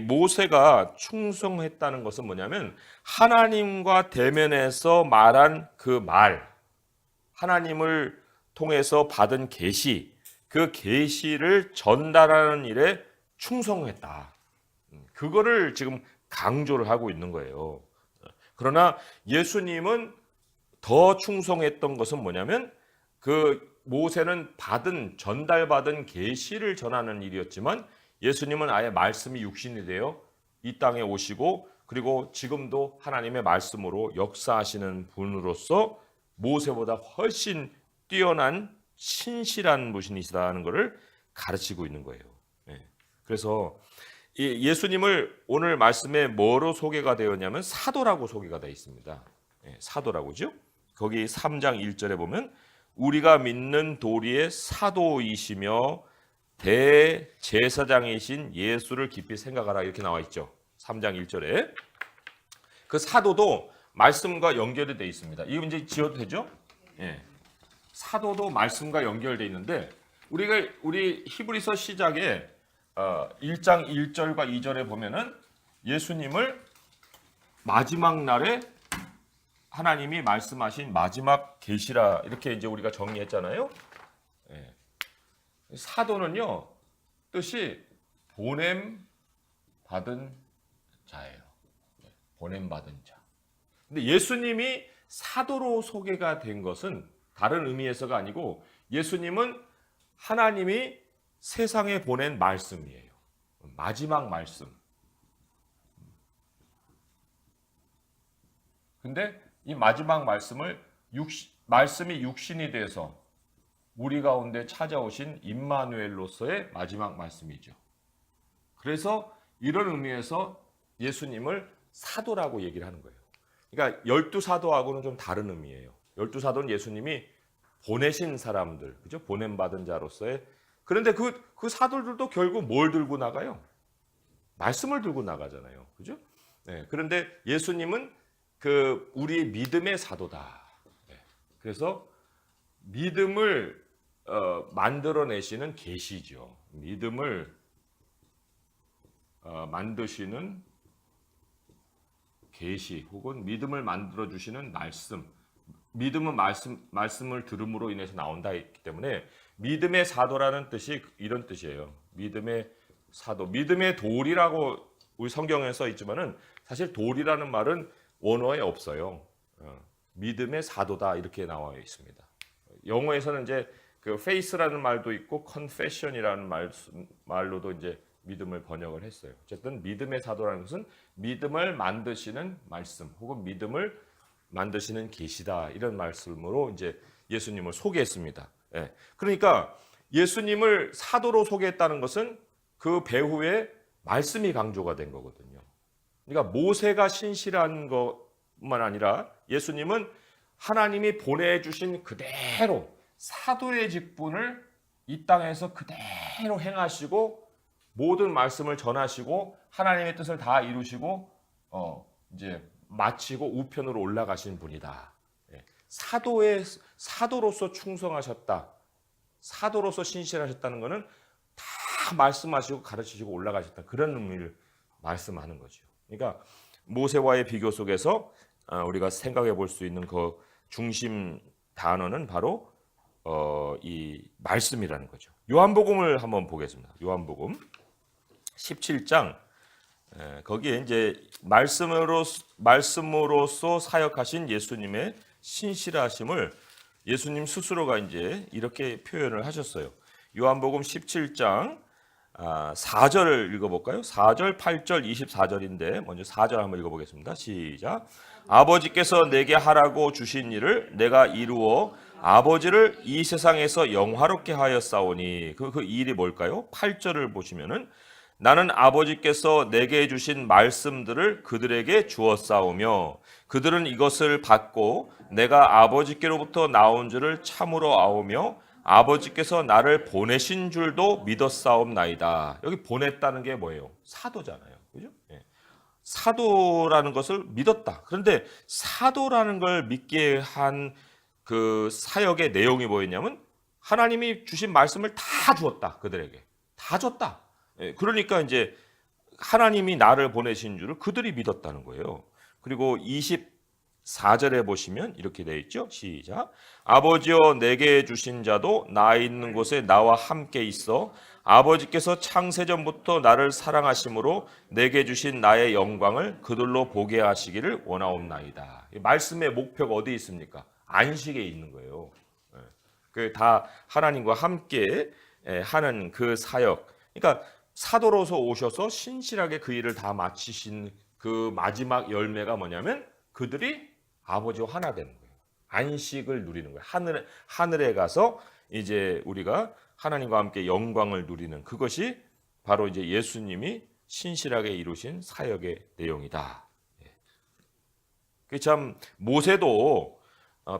모세가 충성했다는 것은 뭐냐면 하나님과 대면해서 말한 그 말, 하나님을 통해서 받은 계시, 그 계시를 전달하는 일에 충성했다. 그거를 지금 강조를 하고 있는 거예요. 그러나 예수님은 더 충성했던 것은 뭐냐면 그 모세는 전달받은 계시를 전하는 일이었지만 예수님은 아예 말씀이 육신이 되어 이 땅에 오시고 그리고 지금도 하나님의 말씀으로 역사하시는 분으로서 모세보다 훨씬 뛰어난 신실한 분이시다는 것을 가르치고 있는 거예요. 그래서 예수님을 오늘 말씀에 뭐로 소개가 되었냐면 사도라고 소개가 되어 있습니다. 사도라고죠. 거기 3장 1절에 보면 우리가 믿는 도리의 사도이시며 대제사장이신 예수를 깊이 생각하라 이렇게 나와 있죠. 3장 1절에 그 사도도 말씀과 연결이 되어 있습니다. 이거 이제 지어도 되죠? 사도도 말씀과 연결되어 있는데 우리 히브리서 시작에 1장 1절과 2절에 보면은 예수님을 마지막 날에 하나님이 말씀하신 마지막 계시라 이렇게 이제 우리가 정리했잖아요. 사도는요 뜻이 보냄 받은 자예요. 보냄 받은 자. 근데 예수님이 사도로 소개가 된 것은 다른 의미에서가 아니고 예수님은 하나님이 세상에 보낸 말씀이에요. 마지막 말씀. 근데 이 마지막 말씀이 육신이 돼서 우리 가운데 찾아오신 임마누엘로서의 마지막 말씀이죠. 그래서 이런 의미에서 예수님을 사도라고 얘기를 하는 거예요. 그러니까 12사도하고는 좀 다른 의미예요. 12사도는 예수님이 보내신 사람들, 그죠? 보냄받은 자로서의. 그런데 그 사도들도 결국 뭘 들고 나가요? 말씀을 들고 나가잖아요. 그죠? 네, 그런데 예수님은 우리의 믿음의 사도다. 네, 그래서 믿음을 만들어내시는 계시죠. 믿음을 만드시는 계시 혹은 믿음을 만들어 주시는 말씀. 믿음은 말씀을 들음으로 인해서 나온다 했기 때문에 믿음의 사도라는 뜻이 이런 뜻이에요. 믿음의 사도, 믿음의 돌이라고 우리 성경에 써 있지만은 사실 돌이라는 말은 원어에 없어요. 믿음의 사도다 이렇게 나와 있습니다. 영어에서는 이제 그 faith라는 말도 있고 confession이라는 말로도 이제 믿음을 번역을 했어요. 어쨌든 믿음의 사도라는 것은 믿음을 만드시는 말씀 혹은 믿음을 만드시는 계시다 이런 말씀으로 이제 예수님을 소개했습니다. 예. 그러니까 예수님을 사도로 소개했다는 것은 그 배후에 말씀이 강조가 된 거거든요. 그러니까 모세가 신실한 것만 아니라 예수님은 하나님이 보내주신 그대로 사도의 직분을 이 땅에서 그대로 행하시고 모든 말씀을 전하시고 하나님의 뜻을 다 이루시고 이제 마치고 우편으로 올라가신 분이다. 사도로서 충성하셨다. 사도로서 신실하셨다는 것은 다 말씀하시고 가르치시고 올라가셨다. 그런 의미를 말씀하는 거죠. 그러니까 모세와의 비교 속에서 우리가 생각해 볼 수 있는 그 중심 단어는 바로 이 말씀이라는 거죠. 요한복음을 한번 보겠습니다. 요한복음 17장 거기에 이제 말씀으로서 사역하신 예수님의 신실하심을 예수님 스스로가 이제 이렇게 표현을 하셨어요. 요한복음 17장 4절을 읽어볼까요? 4절, 8절, 24절인데 먼저 4절 한번 읽어보겠습니다. 시작. 아버지께서 내게 하라고 주신 일을 내가 이루어 아버지를 이 세상에서 영화롭게 하였사오니 그 일이 뭘까요? 8절을 보시면은 나는 아버지께서 내게 주신 말씀들을 그들에게 주었사오며 그들은 이것을 받고 내가 아버지께로부터 나온 줄을 참으로 아오며 아버지께서 나를 보내신 줄도 믿었사옵나이다. 여기 보냈다는 게 뭐예요? 사도잖아요. 그죠? 예. 사도라는 것을 믿었다. 그런데 사도라는 걸 믿게 한 그 사역의 내용이 뭐였냐면 하나님이 주신 말씀을 다 주었다. 그들에게. 다 줬다. 예. 그러니까 이제 하나님이 나를 보내신 줄을 그들이 믿었다는 거예요. 그리고 24절에 보시면 이렇게 되어 있죠. 시작. 아버지여 내게 주신 자도 나 있는 곳에 나와 함께 있어 아버지께서 창세전부터 나를 사랑하심으로 내게 주신 나의 영광을 그들로 보게 하시기를 원하옵나이다. 말씀의 목표가 어디 있습니까? 안식에 있는 거예요. 그 다 하나님과 함께 하는 그 사역. 그러니까 사도로서 오셔서 신실하게 그 일을 다 마치신 그 마지막 열매가 뭐냐면 그들이 아버지와 하나 되는 거예요. 안식을 누리는 거예요. 하늘에 가서 이제 우리가 하나님과 함께 영광을 누리는 그것이 바로 이제 예수님이 신실하게 이루신 사역의 내용이다. 참 모세도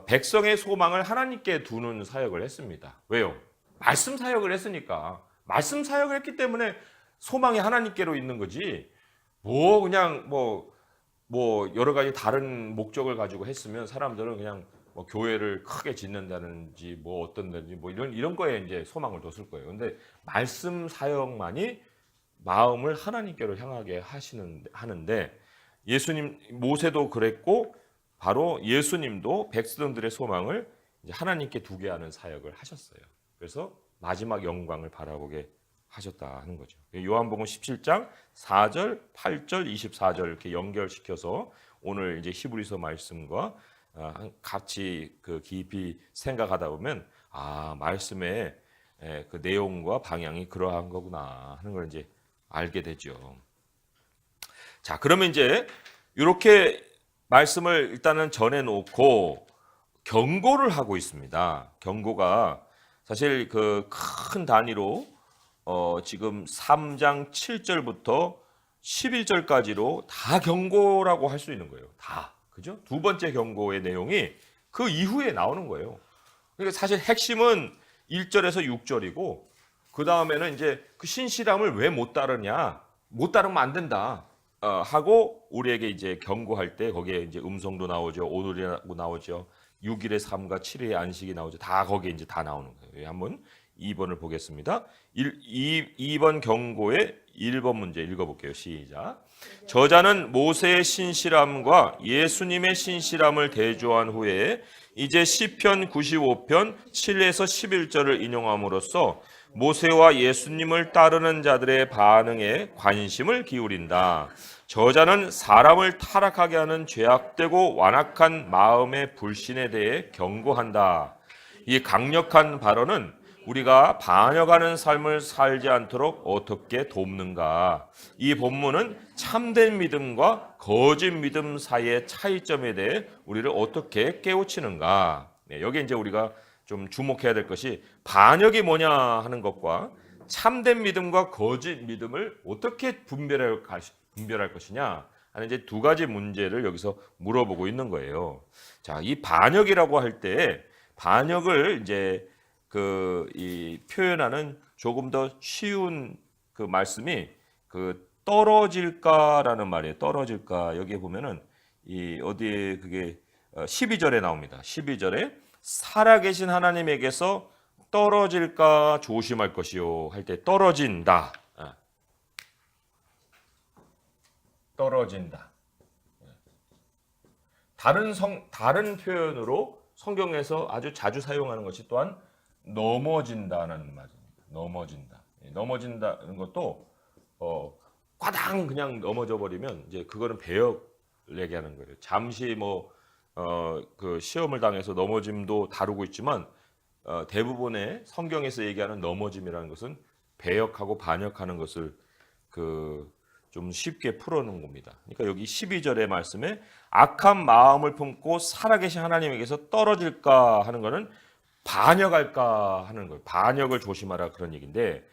백성의 소망을 하나님께 두는 사역을 했습니다. 왜요? 말씀 사역을 했으니까. 말씀 사역을 했기 때문에 소망이 하나님께로 있는 거지. 그냥 여러 가지 다른 목적을 가지고 했으면 사람들은 그냥 교회를 크게 짓는다든지 어떤다든지 이런 거에 이제 소망을 뒀을 거예요. 근데 말씀 사역만이 마음을 하나님께로 향하게 하는데 예수님 모세도 그랬고 바로 예수님도 백성들의 소망을 이제 하나님께 두게 하는 사역을 하셨어요. 그래서 마지막 영광을 바라보게 하셨다 하는 거죠. 요한복음 17장 4절, 8절, 24절 이렇게 연결시켜서 오늘 이제 히브리서 말씀과 같이 깊이 생각하다 보면 말씀의 그 내용과 방향이 그러한 거구나 하는 걸 이제 알게 되죠. 자, 그러면 이제 이렇게 말씀을 일단은 전해놓고 경고를 하고 있습니다. 경고가 사실 그 큰 단위로 지금 3장 7절부터 11절까지로 다 경고라고 할 수 있는 거예요. 다. 그죠? 두 번째 경고의 내용이 그 이후에 나오는 거예요. 그러니까 사실 핵심은 1절에서 6절이고 그 다음에는 이제 그 신실함을 왜 못 따르냐, 못 따르면 안 된다 하고 우리에게 이제 경고할 때 거기에 이제 음성도 나오죠, 오늘이라고 나오죠, 6일의 삶과 7일의 안식이 나오죠. 다 거기에 이제 다 나오는 거예요. 한번 2번을 보겠습니다. 2번 경고의 1번 문제 읽어볼게요. 시작. 저자는 모세의 신실함과 예수님의 신실함을 대조한 후에 이제 시편 95편 7에서 11절을 인용함으로써 모세와 예수님을 따르는 자들의 반응에 관심을 기울인다. 저자는 사람을 타락하게 하는 죄악되고 완악한 마음의 불신에 대해 경고한다. 이 강력한 발언은 우리가 반역하는 삶을 살지 않도록 어떻게 돕는가? 이 본문은 참된 믿음과 거짓 믿음 사이의 차이점에 대해 우리를 어떻게 깨우치는가? 여기 이제 우리가 좀 주목해야 될 것이 반역이 뭐냐 하는 것과 참된 믿음과 거짓 믿음을 어떻게 분별할 것이냐 하는 이제 두 가지 문제를 여기서 물어보고 있는 거예요. 자, 이 반역이라고 할 때 반역을 이제 이 표현하는 조금 더 쉬운 그 말씀이 그 떨어질까라는 말이에요. 떨어질까. 여기에 보면은 이 어디에 그게 12절에 나옵니다. 12절에 살아계신 하나님에게서 떨어질까 조심할 것이요 할 때 떨어진다. 떨어진다. 다른 표현으로 성경에서 아주 자주 사용하는 것이 또한 넘어진다는 말입니다. 넘어진다. 넘어진다는 것도 꽈당 그냥 넘어져 버리면 이제 그거는 배역을 얘기하는 거예요. 잠시 그 시험을 당해서 넘어짐도 다루고 있지만 대부분의 성경에서 얘기하는 넘어짐이라는 것은 배역하고 반역하는 것을 좀 쉽게 풀어놓은 겁니다. 그러니까 여기 12절의 말씀에 악한 마음을 품고 살아계신 하나님에게서 떨어질까 하는 것은 반역할까 하는 거예요. 반역을 조심하라 그런 얘기인데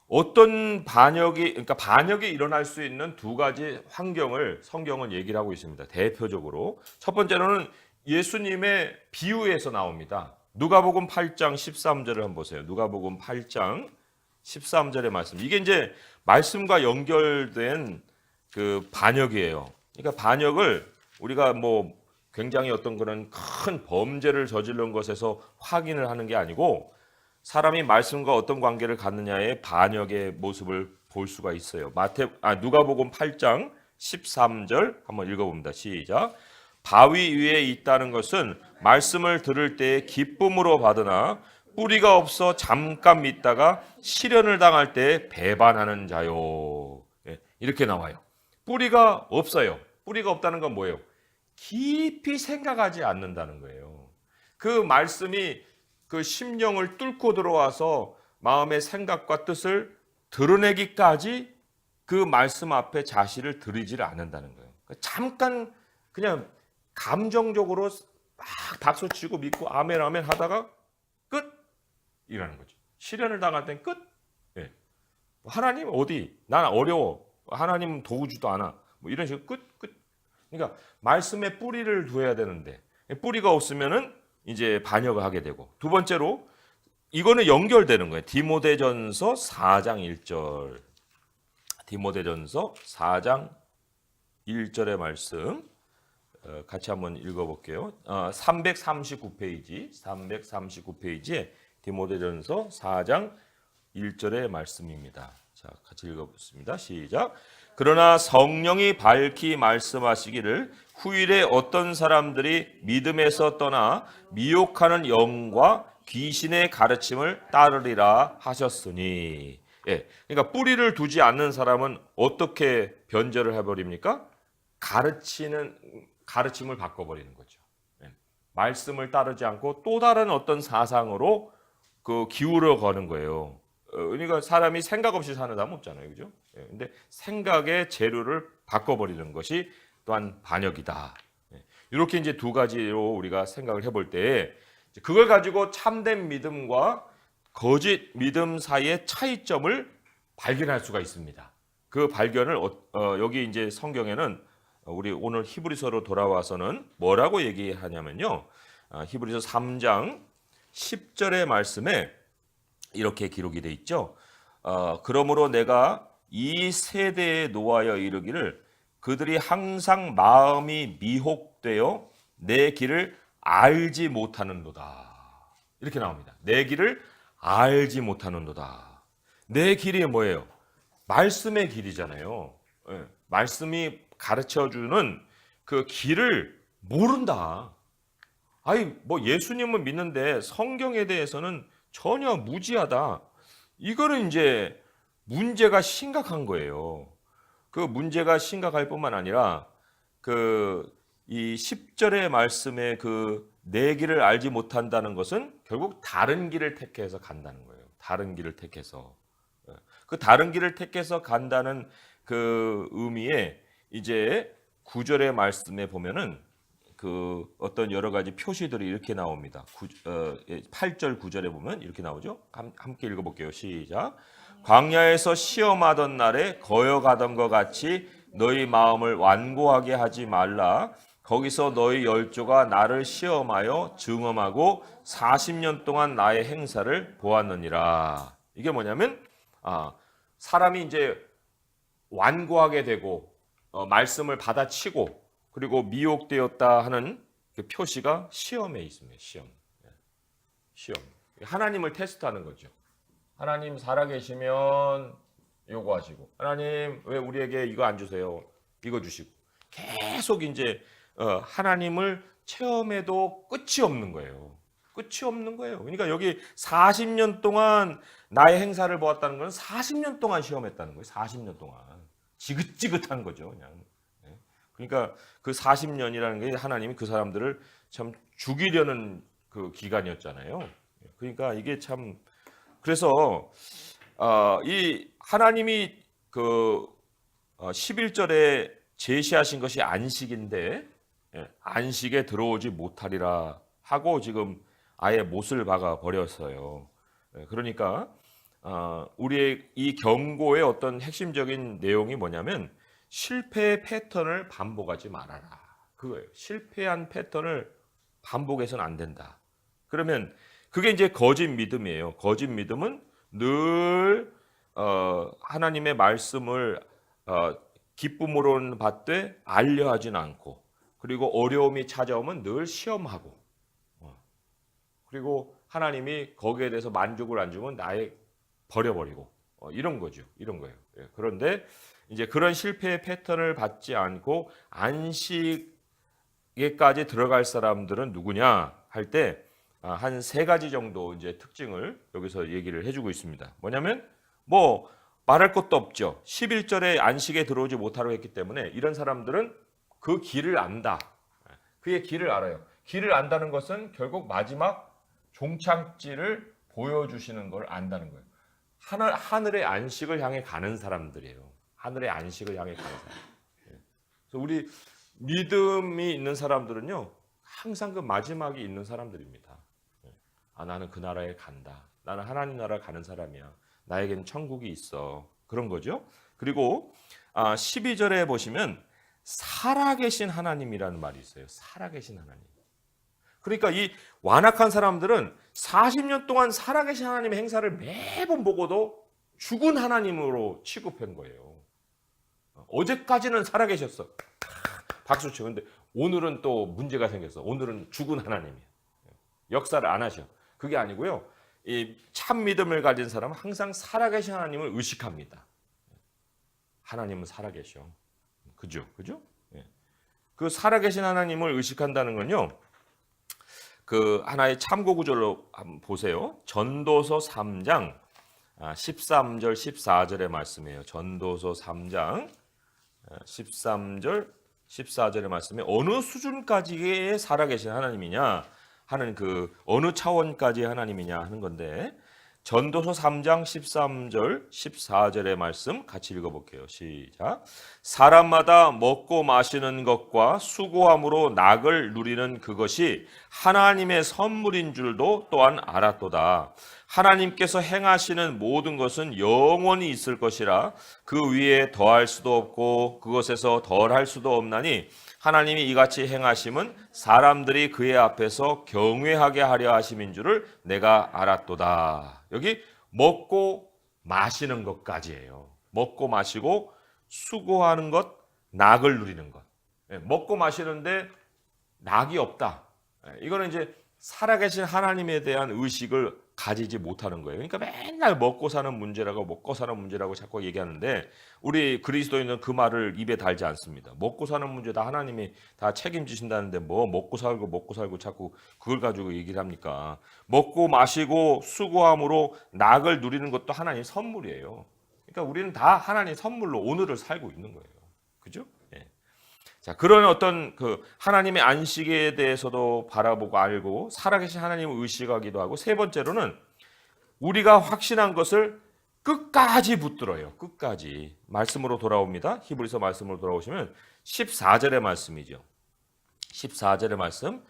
어떤 그러니까 반역이 일어날 수 있는 두 가지 환경을 성경은 얘기를 하고 있습니다. 대표적으로 첫 번째로는 예수님의 비유에서 나옵니다. 누가복음 8장 13절을 한번 보세요. 누가복음 8장 13절의 말씀. 이게 이제 말씀과 연결된 그 반역이에요. 그러니까 반역을 우리가 굉장히 어떤 그런 큰 범죄를 저지른 것에서 확인을 하는 게 아니고 사람이 말씀과 어떤 관계를 갖느냐의 반역의 모습을 볼 수가 있어요. 누가복음 8장 13절 한번 읽어봅니다. 시작. 바위 위에 있다는 것은 말씀을 들을 때 기쁨으로 받으나 뿌리가 없어 잠깐 믿다가 시련을 당할 때 배반하는 자요. 이렇게 나와요. 뿌리가 없어요. 뿌리가 없다는 건 뭐예요? 깊이 생각하지 않는다는 거예요. 그 말씀이 그 심령을 뚫고 들어와서 마음의 생각과 뜻을 드러내기까지 그 말씀 앞에 자신을 들이지를 않는다는 거예요. 잠깐 그냥 감정적으로 막 박수치고 믿고 아멘 아멘 하다가 끝 이라는 거죠. 시련을 당할 땐 끝. 하나님 어디? 난 어려워. 하나님 도우지도 않아. 이런 식으로 끝. 그러니까 말씀에 뿌리를 두어야 되는데 뿌리가 없으면은 이제 반역을 하게 되고 두 번째로 이거는 연결되는 거예요. 디모데전서 4장 1절. 디모데전서 4장 1절의 말씀 같이 한번 읽어볼게요. 339페이지에 디모데전서 4장 1절의 말씀입니다. 자, 같이 읽어보겠습니다. 시작. 그러나 성령이 밝히 말씀하시기를 후일에 어떤 사람들이 믿음에서 떠나 미혹하는 영과 귀신의 가르침을 따르리라 하셨으니. 그러니까 뿌리를 두지 않는 사람은 어떻게 변절을 해버립니까? 가르침을 바꿔버리는 거죠. 말씀을 따르지 않고 또 다른 어떤 사상으로 기울어 가는 거예요. 그러니까 사람이 생각 없이 사는 사람 없잖아요, 그죠? 근데 생각의 재료를 바꿔버리는 것이 또한 반역이다. 이렇게 이제 두 가지로 우리가 생각을 해볼 때 그걸 가지고 참된 믿음과 거짓 믿음 사이의 차이점을 발견할 수가 있습니다. 그 발견을 여기 이제 성경에는 우리 오늘 히브리서로 돌아와서는 뭐라고 얘기하냐면요. 히브리서 3장 10절의 말씀에 이렇게 기록이 돼 있죠. 그러므로 내가 이 세대에 노하여 이르기를 그들이 항상 마음이 미혹되어 내 길을 알지 못하는도다. 이렇게 나옵니다. 내 길을 알지 못하는도다. 내 길이 뭐예요? 말씀의 길이잖아요. 예, 말씀이 가르쳐주는 그 길을 모른다. 아니 뭐 예수님을 믿는데 성경에 대해서는 전혀 무지하다. 이거는 이제 문제가 심각한 거예요. 그 문제가 심각할 뿐만 아니라 이 10절의 말씀에 내 길을 알지 못한다는 것은 결국 다른 길을 택해서 간다는 거예요. 다른 길을 택해서. 그 다른 길을 택해서 간다는 그 의미에 이제 9절의 말씀에 보면은 어떤 여러 가지 표시들이 이렇게 나옵니다. 8절 9절에 보면 이렇게 나오죠. 함께 읽어볼게요. 시작. 광야에서 시험하던 날에 거여가던 것 같이 너희 마음을 완고하게 하지 말라. 거기서 너희 열조가 나를 시험하여 증험하고 40년 동안 나의 행사를 보았느니라. 이게 뭐냐면 사람이 이제 완고하게 되고 말씀을 받아치고 그리고 미혹되었다 하는 그 표시가 시험에 있습니다. 시험. 하나님을 테스트하는 거죠. 하나님 살아계시면 요구하시고, 하나님 왜 우리에게 이거 안 주세요? 이거 주시고, 계속 이제 하나님을 체험해도 끝이 없는 거예요. 끝이 없는 거예요. 그러니까 여기 40년 동안 나의 행사를 보았다는 것은 40년 동안 시험했다는 거예요. 40년 동안 지긋지긋한 거죠, 그냥. 그러니까 그 40년이라는 게 하나님이 그 사람들을 참 죽이려는 그 기간이었잖아요. 그러니까 이게 참 그래서 이 하나님이 11절에 제시하신 것이 안식인데 안식에 들어오지 못하리라 하고 지금 아예 못을 박아 버렸어요. 그러니까 우리의 이 경고의 어떤 핵심적인 내용이 뭐냐면 실패의 패턴을 반복하지 말아라. 그거예요. 실패한 패턴을 반복해서는 안 된다. 그러면 그게 이제 거짓 믿음이에요. 거짓 믿음은 늘 하나님의 말씀을 기쁨으로는 받되 알려하진 않고, 그리고 어려움이 찾아오면 늘 시험하고, 그리고 하나님이 거기에 대해서 만족을 안 주면 나에 버려버리고, 이런 거죠. 이런 거예요. 그런데 이제 그런 실패의 패턴을 받지 않고 안식에까지 들어갈 사람들은 누구냐 할 때 한 세 가지 정도 이제 특징을 여기서 얘기를 해주고 있습니다. 뭐냐면 뭐 말할 것도 없죠. 11절에 안식에 들어오지 못하라고 했기 때문에 이런 사람들은 그 길을 안다. 그의 길을 알아요. 길을 안다는 것은 결국 마지막 종착지를 보여주시는 걸 안다는 거예요. 하늘의 안식을 향해 가는 사람들이에요. 하늘의 안식을 향해 가는 사람. 그래서 우리 믿음이 있는 사람들은요, 항상 그 마지막이 있는 사람들입니다. 나는 그 나라에 간다. 나는 하나님 나라 가는 사람이야. 나에겐 천국이 있어. 그런 거죠. 그리고 12절에 보시면 살아계신 하나님이라는 말이 있어요. 살아계신 하나님. 그러니까 이 완악한 사람들은 40년 동안 살아계신 하나님의 행사를 매번 보고도 죽은 하나님으로 취급한 거예요. 어제까지는 살아계셨어. 박수 쳐. 근데 오늘은 또 문제가 생겼어. 오늘은 죽은 하나님이야. 역사를 안 하셔. 그게 아니고요. 이 참 믿음을 가진 사람은 항상 살아계신 하나님을 의식합니다. 하나님은 살아계셔. 그죠? 그 살아계신 하나님을 의식한다는 건요. 그 하나의 참고 구절로 한번 보세요. 전도서 3장 13절 14절의 말씀이에요. 전도서 3장 13절 14절의 말씀에 어느 수준까지의 살아계신 하나님이냐 하는 그 어느 차원까지의 하나님이냐 하는 건데, 전도서 3장 13절 14절의 말씀 같이 읽어볼게요. 시작. 사람마다 먹고 마시는 것과 수고함으로 낙을 누리는 그것이 하나님의 선물인 줄도 또한 알았도다. 하나님께서 행하시는 모든 것은 영원히 있을 것이라 그 위에 더할 수도 없고 그것에서 덜할 수도 없나니 하나님이 이같이 행하심은 사람들이 그의 앞에서 경외하게 하려 하심인 줄을 내가 알았도다. 여기 먹고 마시는 것까지예요. 먹고 마시고 수고하는 것, 낙을 누리는 것. 먹고 마시는데 낙이 없다. 이거는 이제 살아계신 하나님에 대한 의식을 가지지 못하는 거예요. 그러니까 맨날 먹고 사는 문제라고 자꾸 얘기하는데 우리 그리스도인은 그 말을 입에 달지 않습니다. 먹고 사는 문제 다 하나님이 다 책임지신다는데 뭐 먹고 살고 자꾸 그걸 가지고 얘기를 합니까? 먹고 마시고 수고함으로 낙을 누리는 것도 하나님 선물이에요. 그러니까 우리는 다 하나님 선물로 오늘을 살고 있는 거예요. 그죠? 예. 자, 그런 어떤 그 하나님의 안식에 대해서도 바라보고 알고 살아계신 하나님을 의식하기도 하고, 세 번째로는 우리가 확신한 것을 끝까지 붙들어요. 끝까지. 말씀으로 돌아옵니다. 히브리서 말씀으로 돌아오시면 14절의 말씀이죠. 14절의 말씀.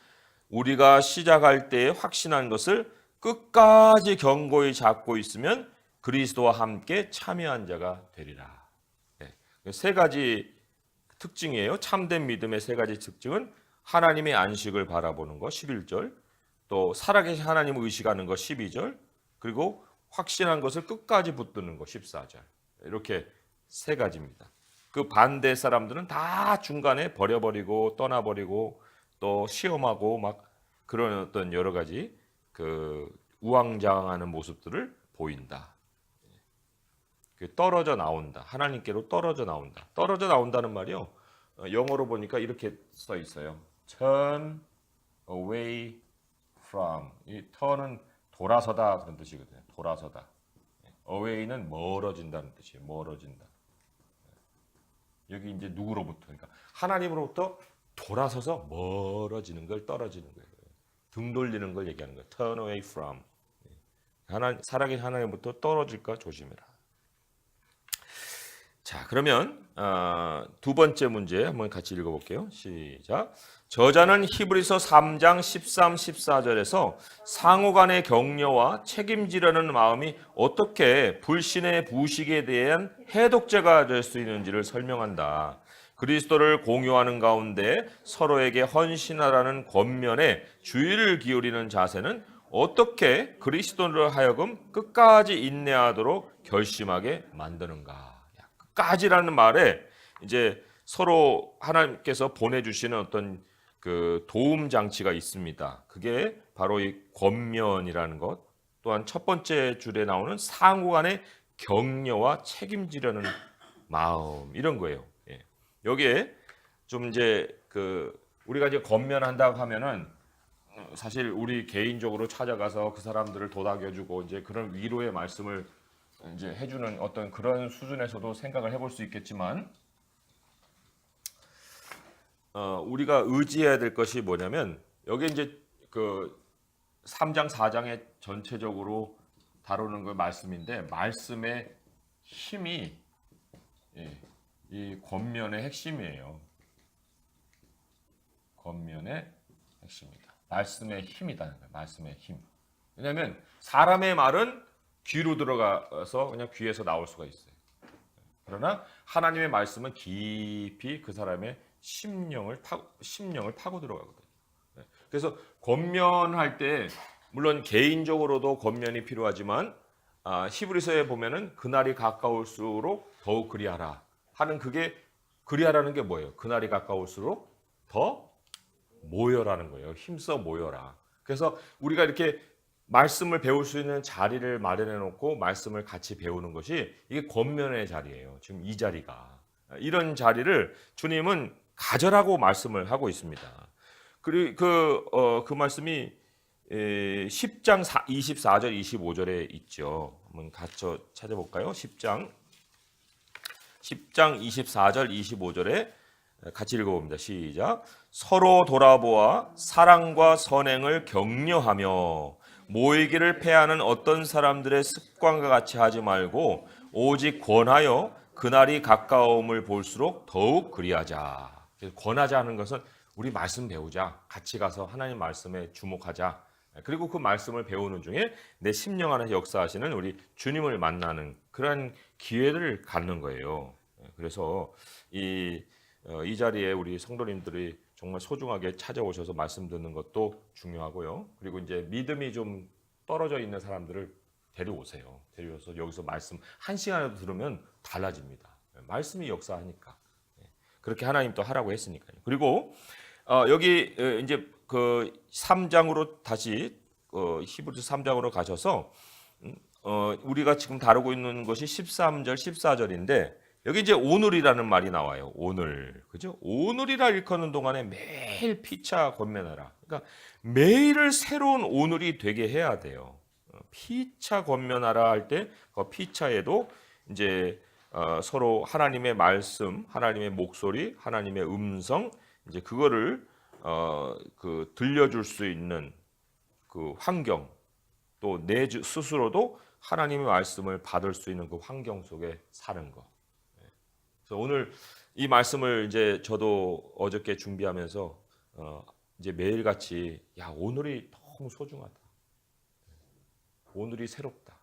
우리가 시작할 때에 확신한 것을 끝까지 견고히 잡고 있으면 그리스도와 함께 참여한 자가 되리라. 네. 세 가지 특징이에요. 참된 믿음의 세 가지 특징은 하나님의 안식을 바라보는 것 11절, 또 살아계신 하나님을 의식하는 것 12절, 그리고 확신한 것을 끝까지 붙드는 것 14절. 이렇게 세 가지입니다. 그 반대 사람들은 다 중간에 버려버리고 떠나버리고 또 시험하고 막 그런 어떤 여러 가지 그 우왕좌왕하는 모습들을 보인다. 떨어져 나온다. 하나님께로 떨어져 나온다. 떨어져 나온다는 말이요. 영어로 보니까 이렇게 써 있어요. Turn away from. 이 turn은 돌아서다 그런 뜻이거든요. 돌아서다. away는 멀어진다는 뜻이에요. 멀어진다. 여기 이제 누구로부터? 그러니까 하나님으로부터 돌아서서 멀어지는 걸 떨어지는 거예요. 등 돌리는 걸 얘기하는 거예요. Turn away from. 살아계신 하나님부터 떨어질까 조심해라. 자, 그러면 두 번째 문제 한번 같이 읽어볼게요. 시작. 저자는 히브리서 3장 13, 14절에서 상호간의 격려와 책임지려는 마음이 어떻게 불신의 부식에 대한 해독제가 될 수 있는지를 설명한다. 그리스도를 공유하는 가운데 서로에게 헌신하라는 권면에 주의를 기울이는 자세는 어떻게 그리스도를 하여금 끝까지 인내하도록 결심하게 만드는가. 까지라는 말에 이제 서로 하나님께서 보내주시는 어떤 그 도움 장치가 있습니다. 그게 바로 이 권면이라는 것, 또한 첫 번째 줄에 나오는 상호간의 격려와 책임지려는 마음, 이런 거예요. 예. 여기에 좀 이제 그 우리가 이제 권면한다고 하면은 사실 우리 개인적으로 찾아가서 그 사람들을 도닥여주고 이제 그런 위로의 말씀을 이제 해주는 어떤 그런 수준에서도 생각을 해볼 수 있겠지만, 우리가 의지해야 될 것이 뭐냐면, 여기 이제 그 3장 4장에 전체적으로 다루는 그 말씀인데, 말씀의 힘이 이 권면의 핵심이에요. 권면의 핵심이다. 말씀의 힘이다는 거예요. 말씀의 힘. 왜냐하면 사람의 말은 귀로 들어가서 그냥 귀에서 나올 수가 있어요. 그러나 하나님의 말씀은 깊이 그 사람의 심령을 파고 들어가거든요. 그래서 권면할 때 물론 개인적으로도 권면이 필요하지만 히브리서에 보면은 그날이 가까울수록 더욱 그리하라 하는, 그게 그리하라는 게 뭐예요? 그날이 가까울수록 더 모여라는 거예요. 힘써 모여라. 그래서 우리가 이렇게 말씀을 배울 수 있는 자리를 마련해 놓고 말씀을 같이 배우는 것이 이게 권면의 자리예요. 지금 이 자리가. 이런 자리를 주님은 가져라고 말씀을 하고 있습니다. 그리고 그 말씀이 10장 24절 25절에 있죠. 한번 같이 찾아볼까요? 10장 24절 25절에 같이 읽어봅니다. 시작. 서로 돌아보아 사랑과 선행을 격려하며 모이기를 패하는 어떤 사람들의 습관과 같이 하지 말고 오직 권하여 그날이 가까움을 볼수록 더욱 그리하자. 권하자 하는 것은 우리 말씀 배우자, 같이 가서 하나님 말씀에 주목하자, 그리고 그 말씀을 배우는 중에 내 심령 안에서 역사하시는 우리 주님을 만나는 그런 기회를 갖는 거예요. 그래서 이 자리에 우리 성도님들이 정말 소중하게 찾아오셔서 말씀 듣는 것도 중요하고요. 그리고 이제 믿음이 좀 떨어져 있는 사람들을 데려오세요. 데려와서 여기서 말씀 한 시간이라도 들으면 달라집니다. 말씀이 역사하니까. 그렇게 하나님 또 하라고 했으니까요. 그리고 여기 이제 그 3장으로 다시 히브리서 3장으로 가셔서 우리가 지금 다루고 있는 것이 13절, 14절인데 여기 이제 오늘이라는 말이 나와요. 오늘. 그죠? 오늘이라 일컫는 동안에 매일 피차 권면하라. 그러니까 매일을 새로운 오늘이 되게 해야 돼요. 피차 권면하라 할 때 그 피차에도 이제 서로 하나님의 말씀, 하나님의 목소리, 하나님의 음성 이제 그거를 그 들려줄 수 있는 그 환경 또 내 스스로도 하나님의 말씀을 받을 수 있는 그 환경 속에 사는 거. 그래서 오늘 이 말씀을 이제 저도 어저께 준비하면서 이제 매일같이 야 오늘이 너무 소중하다. 오늘이 새롭다.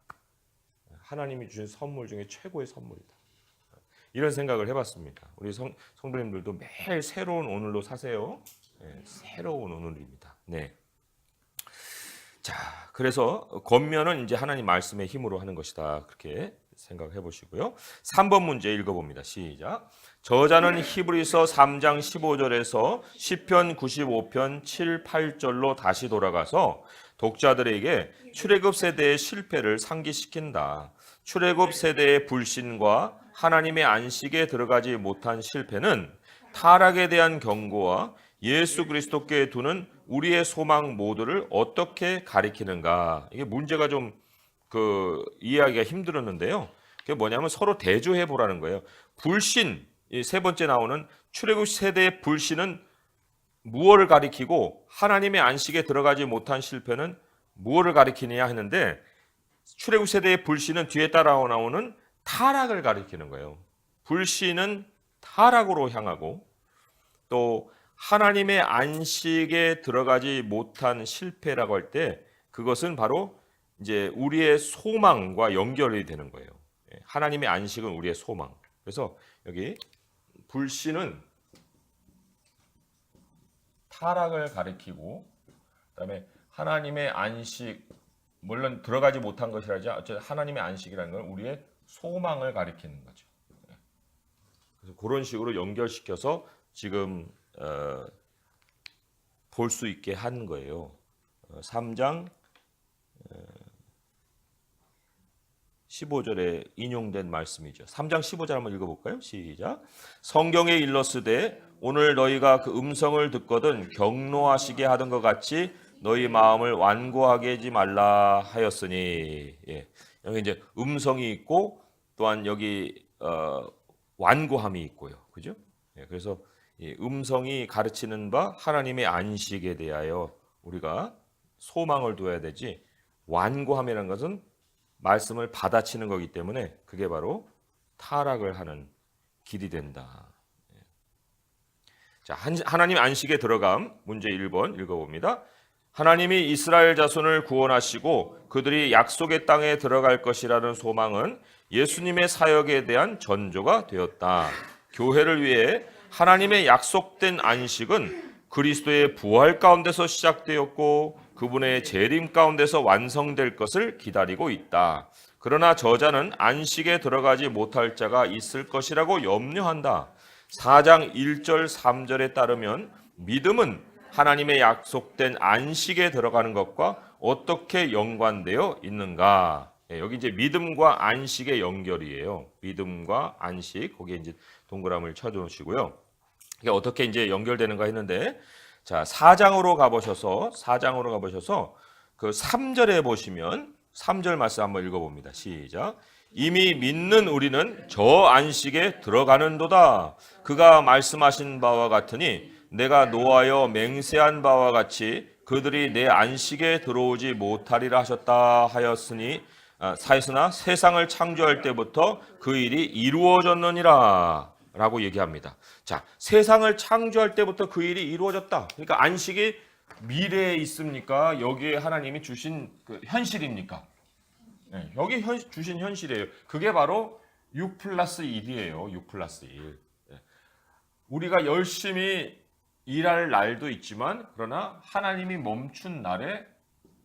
하나님이 주신 선물 중에 최고의 선물이다. 이런 생각을 해봤습니다. 우리 성도님들도 매일 새로운 오늘로 사세요. 네, 새로운 오늘입니다. 네. 자, 그래서 권면은 이제 하나님 말씀의 힘으로 하는 것이다. 그렇게 생각해 보시고요. 3번 문제 읽어봅니다. 시작. 저자는 히브리서 3장 15절에서 시편 95편 7, 8절로 다시 돌아가서 독자들에게 출애굽 세대의 실패를 상기시킨다. 출애굽 세대의 불신과 하나님의 안식에 들어가지 못한 실패는 타락에 대한 경고와 예수 그리스도께 두는 우리의 소망 모두를 어떻게 가리키는가? 이게 문제가 좀 이해하기가 힘들었는데요. 그게 뭐냐면 서로 대조해 보라는 거예요. 불신, 세 번째 나오는 출애굽 세대의 불신은 무엇을 가리키고 하나님의 안식에 들어가지 못한 실패는 무엇을 가리키느냐 하는데 출애굽 세대의 불신은 뒤에 따라 나오는 타락을 가리키는 거예요. 불신은 타락으로 향하고 또 하나님의 안식에 들어가지 못한 실패라고 할 때 그것은 바로 이제 우리의 소망과 연결이 되는 거예요. 하나님의 안식은 우리의 소망. 그래서 여기 불신은 타락을 가리키고 그다음에 하나님의 안식 물론 들어가지 못한 것이라지 어쨌든 하나님의 안식이라는 건 우리의 소망을 가리키는 거죠. 그래서 그런 식으로 연결시켜서 지금 볼 수 있게 한 거예요. 3장 15절에 인용된 말씀이죠. 3장 15절 한번 읽어볼까요? 시작. 성경에 일렀으되 오늘 너희가 그 음성을 듣거든 경노하시게 하던 것 같이 너희 마음을 완고하게 하지 말라 하였으니. 예. 여기 이제 음성이 있고 또한 여기 완고함이 있고요. 그죠? 예. 그래서 이 음성이 가르치는 바 하나님의 안식에 대하여 우리가 소망을 둬야 되지 완고함이라는 것은 말씀을 받아치는 거기 때문에 그게 바로 타락을 하는 길이 된다. 자, 하나님 안식에 들어감 문제 1번 읽어봅니다. 하나님이 이스라엘 자손을 구원하시고 그들이 약속의 땅에 들어갈 것이라는 소망은 예수님의 사역에 대한 전조가 되었다. 교회를 위해 하나님의 약속된 안식은 그리스도의 부활 가운데서 시작되었고 그분의 재림 가운데서 완성될 것을 기다리고 있다. 그러나 저자는 안식에 들어가지 못할 자가 있을 것이라고 염려한다. 4장 1절 3절에 따르면 믿음은 하나님의 약속된 안식에 들어가는 것과 어떻게 연관되어 있는가? 여기 이제 믿음과 안식의 연결이에요. 믿음과 안식, 거기에 이제 동그라미를 쳐주시고요. 이게 어떻게 이제 연결되는가 했는데, 자 4장으로 가보셔서 그 3절에 보시면 3절 말씀 한번 읽어봅니다. 시작. 이미 믿는 우리는 저 안식에 들어가는도다. 그가 말씀하신 바와 같으니 내가 노하여 맹세한 바와 같이 그들이 내 안식에 들어오지 못하리라 하셨다 하였으니 사였으나 세상을 창조할 때부터 그 일이 이루어졌느니라 라고 얘기합니다. 자, 세상을 창조할 때부터 그 일이 이루어졌다. 그러니까 안식이 미래에 있습니까? 여기에 하나님이 주신 그 현실입니까? 네, 여기 주신 현실이에요. 그게 바로 6 플러스 1이에요. 6 플러스 1. 우리가 열심히 일할 날도 있지만 그러나 하나님이 멈춘 날에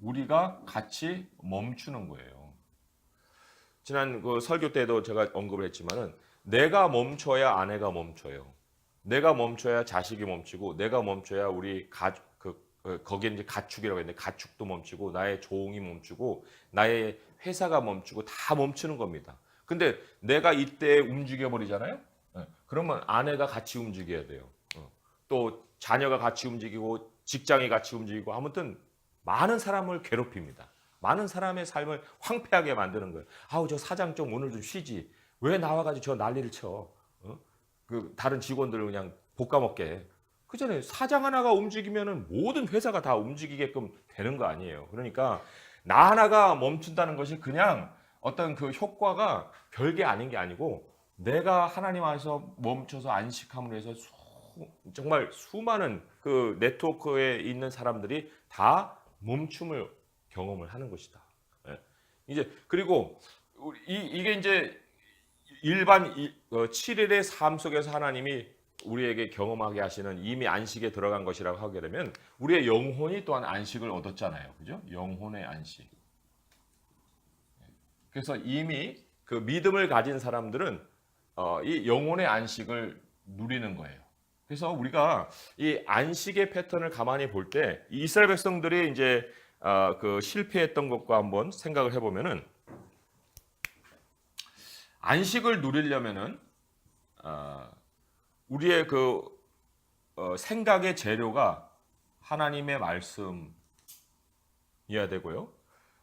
우리가 같이 멈추는 거예요. 지난 그 설교 때도 제가 언급을 했지만은 내가 멈춰야 아내가 멈춰요. 내가 멈춰야 자식이 멈추고 내가 멈춰야 우리 가족 거기에 이제 가축이라고 했는데 가축도 멈추고 나의 종이 멈추고 나의 회사가 멈추고 다 멈추는 겁니다. 근데 내가 이때 움직여 버리잖아요. 그러면 아내가 같이 움직여야 돼요. 또 자녀가 같이 움직이고 직장이 같이 움직이고 아무튼 많은 사람을 괴롭힙니다. 많은 사람의 삶을 황폐하게 만드는 거예요. 아우 저 사장 좀 오늘 좀 쉬지. 왜 나와가지고 저 난리를 쳐? 그 다른 직원들 그냥 볶아먹게. 그 전에 사장 하나가 움직이면은 모든 회사가 다 움직이게끔 되는 거 아니에요. 그러니까 나 하나가 멈춘다는 것이 그냥 어떤 그 효과가 별게 아닌 게 아니고 내가 하나님 안에서 멈춰서 안식함으로 해서 정말 수많은 그 네트워크에 있는 사람들이 다 멈춤을 경험을 하는 것이다. 예. 이제 그리고 이게 이제 일반 7일의 삶 속에서 하나님이 우리에게 경험하게 하시는 이미 안식에 들어간 것이라고 하게 되면 우리의 영혼이 또한 안식을 얻었잖아요. 그죠? 영혼의 안식. 그래서 이미 그 믿음을 가진 사람들은 이 영혼의 안식을 누리는 거예요. 그래서 우리가 이 안식의 패턴을 가만히 볼 때 이스라엘 백성들이 이제 그 실패했던 것과 한번 생각을 해보면은 안식을 누리려면은 우리의 그 생각의 재료가 하나님의 말씀이어야 되고요.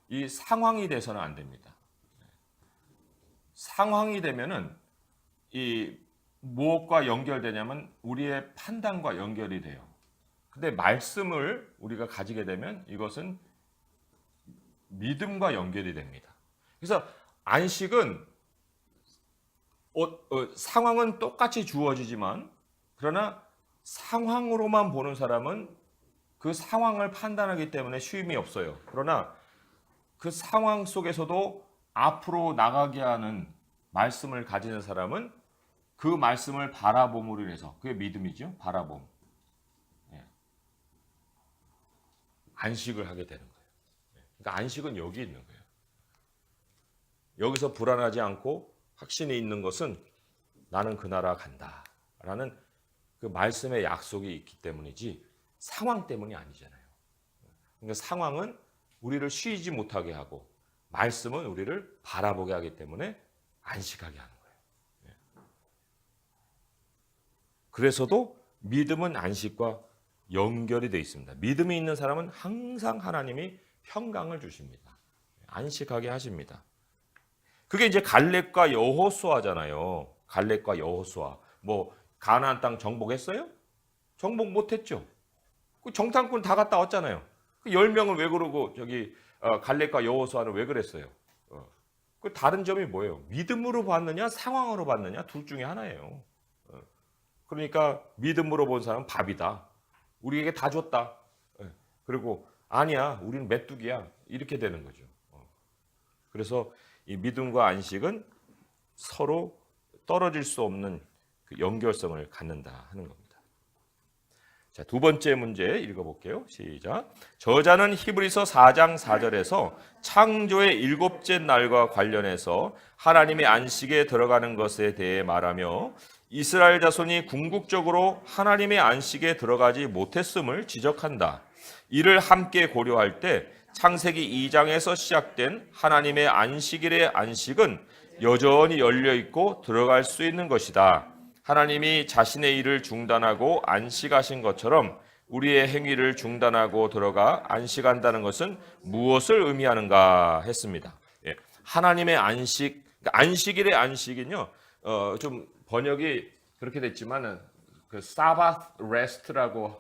이 상황이 돼서는 안 됩니다. 상황이 되면은 이 무엇과 연결되냐면 우리의 판단과 연결이 돼요. 근데 말씀을 우리가 가지게 되면 이것은 믿음과 연결이 됩니다. 그래서 안식은 상황은 똑같이 주어지지만 그러나 상황으로만 보는 사람은 그 상황을 판단하기 때문에 쉼이 없어요. 그러나 그 상황 속에서도 앞으로 나가게 하는 말씀을 가지는 사람은 그 말씀을 바라봄으로 인해서 그게 믿음이죠. 바라봄. 안식을 하게 되는 거예요. 그러니까 안식은 여기 있는 거예요. 여기서 불안하지 않고 확신이 있는 것은 나는 그 나라 간다라는 그 말씀의 약속이 있기 때문이지 상황 때문이 아니잖아요. 그러니까 상황은 우리를 쉬지 못하게 하고 말씀은 우리를 바라보게 하기 때문에 안식하게 하는 거예요. 그래서도 믿음은 안식과 연결이 되어 있습니다. 믿음이 있는 사람은 항상 하나님이 평강을 주십니다. 안식하게 하십니다. 그게 이제 갈렙과 여호수아잖아요. 갈렙과 여호수아. 뭐 가나안 땅 정복했어요? 정복 못했죠. 그 정탐꾼 다 갔다 왔잖아요. 그 10명은 왜 그러고 저기 갈렙과 여호수아는 왜 그랬어요? 그 다른 점이 뭐예요? 믿음으로 봤느냐, 상황으로 봤느냐, 둘 중에 하나예요. 그러니까 믿음으로 본 사람은 밥이다. 우리에게 다 줬다. 그리고 아니야, 우리는 메뚜기야. 이렇게 되는 거죠. 그래서 이 믿음과 안식은 서로 떨어질 수 없는 그 연결성을 갖는다 하는 겁니다. 자, 두 번째 문제 읽어볼게요. 시작. 저자는 히브리서 4장 4절에서 창조의 일곱째 날과 관련해서 하나님의 안식에 들어가는 것에 대해 말하며 이스라엘 자손이 궁극적으로 하나님의 안식에 들어가지 못했음을 지적한다. 이를 함께 고려할 때 창세기 2장에서 시작된 하나님의 안식일의 안식은 여전히 열려 있고 들어갈 수 있는 것이다. 하나님이 자신의 일을 중단하고 안식하신 것처럼 우리의 행위를 중단하고 들어가 안식한다는 것은 무엇을 의미하는가 했습니다. 하나님의 안식, 안식일의 안식은요, 좀 번역이 그렇게 됐지만은 그 Sabbath rest라고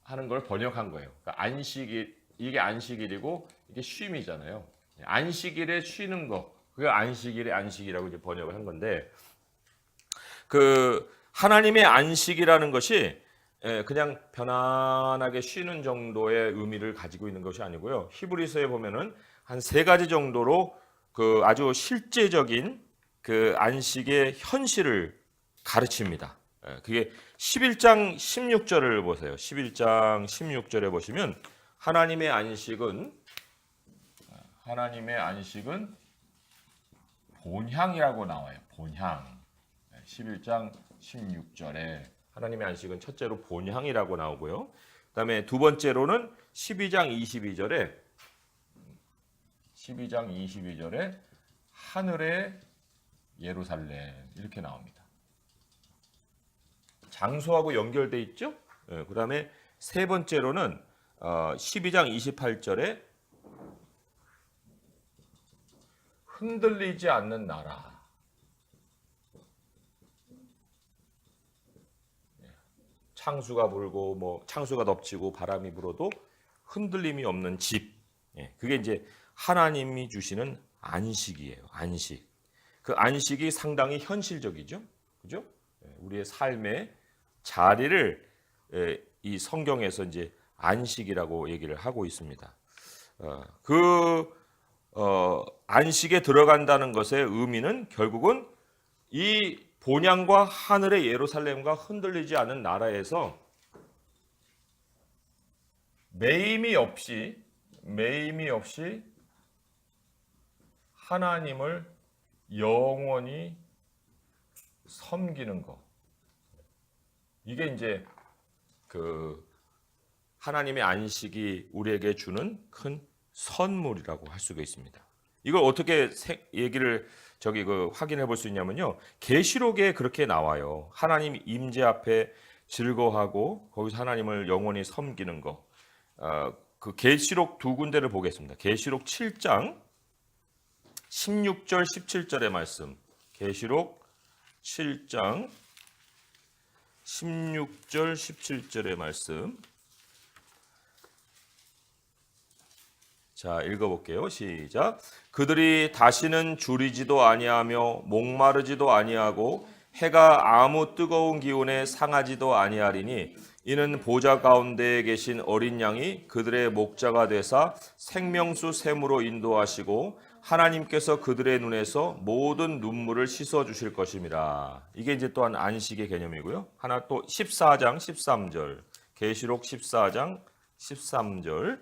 하는 걸 번역한 거예요. 그러니까 안식일, 이게 안식일이고 이게 쉼이잖아요. 안식일에 쉬는 거, 그게 안식일의 안식이라고 이제 번역을 한 건데, 그 하나님의 안식이라는 것이 그냥 편안하게 쉬는 정도의 의미를 가지고 있는 것이 아니고요. 히브리서에 보면은 한 세 가지 정도로 그 아주 실제적인 그 안식의 현실을 가르칩니다. 그게 11장 16절을 보세요. 11장 16절에 보시면 하나님의 안식은 본향이라고 나와요. 본향. 11장 16절에 하나님의 안식은 첫째로 본향이라고 나오고요. 그다음에 두 번째로는 12장 22절에 하늘의 예루살렘 이렇게 나옵니다. 장소하고 연결돼 있죠? 그다음에 세 번째로는 12장 28절에 흔들리지 않는 나라. 창수가 불고 뭐 창수가 덮치고 바람이 불어도 흔들림이 없는 집. 그게 이제 하나님이 주시는 안식이에요. 안식. 그 안식이 상당히 현실적이죠. 그죠? 우리의 삶의 자리를 이 성경에서 이제 안식이라고 얘기를 하고 있습니다. 안식에 들어간다는 것의 의미는 결국은 이 본향과 하늘의 예루살렘과 흔들리지 않은 나라에서 매임이 없이 하나님을 영원히 섬기는 것. 이게 이제 그 하나님의 안식이 우리에게 주는 큰 선물이라고 할 수가 있습니다. 이걸 어떻게 확인해 볼 수 있냐면요. 계시록에 그렇게 나와요. 하나님 임재 앞에 즐거워하고 거기서 하나님을 영원히 섬기는 거. 그 계시록 두 군데를 보겠습니다. 계시록 7장 16절 17절의 말씀. 계시록 7장 16절 17절의 말씀. 자, 읽어볼게요. 시작. 그들이 다시는 줄이지도 아니하며 목마르지도 아니하고 해가 아무 뜨거운 기운에 상하지도 아니하리니 이는 보좌 가운데에 계신 어린 양이 그들의 목자가 되사 생명수 샘으로 인도하시고 하나님께서 그들의 눈에서 모든 눈물을 씻어 주실 것입니다. 이게 이제 또한 안식의 개념이고요. 하나 또 14장 13절. 계시록 14장 13절.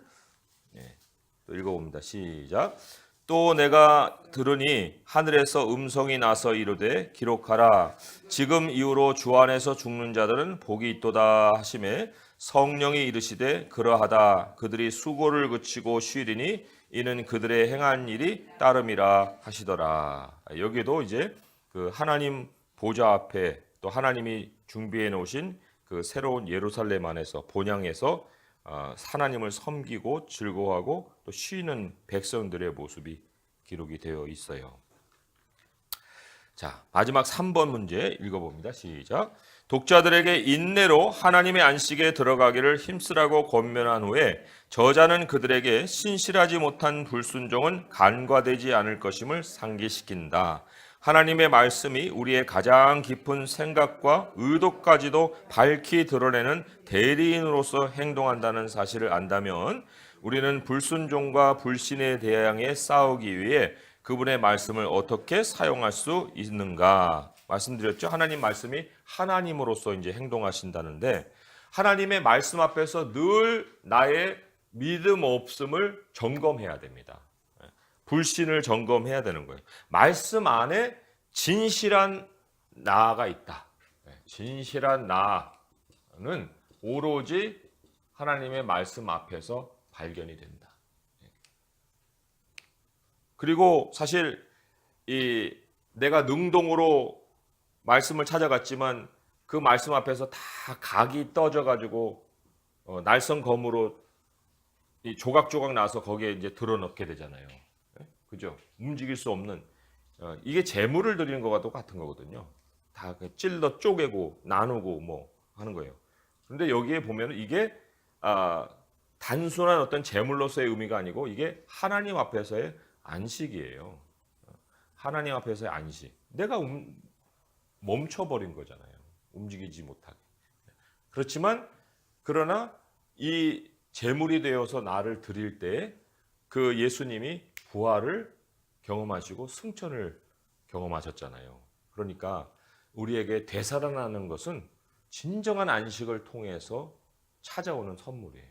또 읽어봅니다. 시작. 또 내가 들으니 하늘에서 음성이 나서 이르되 기록하라. 지금 이후로 주 안에서 죽는 자들은 복이 있도다 하시매 성령이 이르시되 그러하다. 그들이 수고를 그치고 쉬리니 이는 그들의 행한 일이 따름이라 하시더라. 여기도 이제 그 하나님 보좌 앞에 또 하나님이 준비해 놓으신 그 새로운 예루살렘 안에서 본향에서 하나님을 섬기고 즐거워하고 또 쉬는 백성들의 모습이 기록이 되어 있어요. 자, 마지막 3번 문제 읽어봅니다. 시작. 독자들에게 인내로 하나님의 안식에 들어가기를 힘쓰라고 권면한 후에 저자는 그들에게 신실하지 못한 불순종은 간과되지 않을 것임을 상기시킨다. 하나님의 말씀이 우리의 가장 깊은 생각과 의도까지도 밝히 드러내는 대리인으로서 행동한다는 사실을 안다면 우리는 불순종과 불신에 대항해 싸우기 위해 그분의 말씀을 어떻게 사용할 수 있는가? 말씀드렸죠. 하나님 말씀이 하나님으로서 이제 행동하신다는데 하나님의 말씀 앞에서 늘 나의 믿음 없음을 점검해야 됩니다. 불신을 점검해야 되는 거예요. 말씀 안에 진실한 나가 있다. 진실한 나는 오로지 하나님의 말씀 앞에서 발견이 된다. 그리고 사실 내가 능동으로 말씀을 찾아갔지만 그 말씀 앞에서 다 각이 떠져 가지고 날선 검으로 조각조각 나서 거기에 이제 드러넣게 되잖아요. 그죠? 움직일 수 없는 이게 재물을 드리는 것과 똑같은 거거든요. 다 찔러 쪼개고 나누고 뭐 하는 거예요. 그런데 여기에 보면 이게 단순한 어떤 재물로서의 의미가 아니고 이게 하나님 앞에서의 안식이에요. 하나님 앞에서의 안식. 내가 멈춰버린 거잖아요. 움직이지 못하게. 그렇지만 그러나 이 제물이 되어서 나를 드릴 때 그 예수님이 부활을 경험하시고 승천을 경험하셨잖아요. 그러니까 우리에게 되살아나는 것은 진정한 안식을 통해서 찾아오는 선물이에요.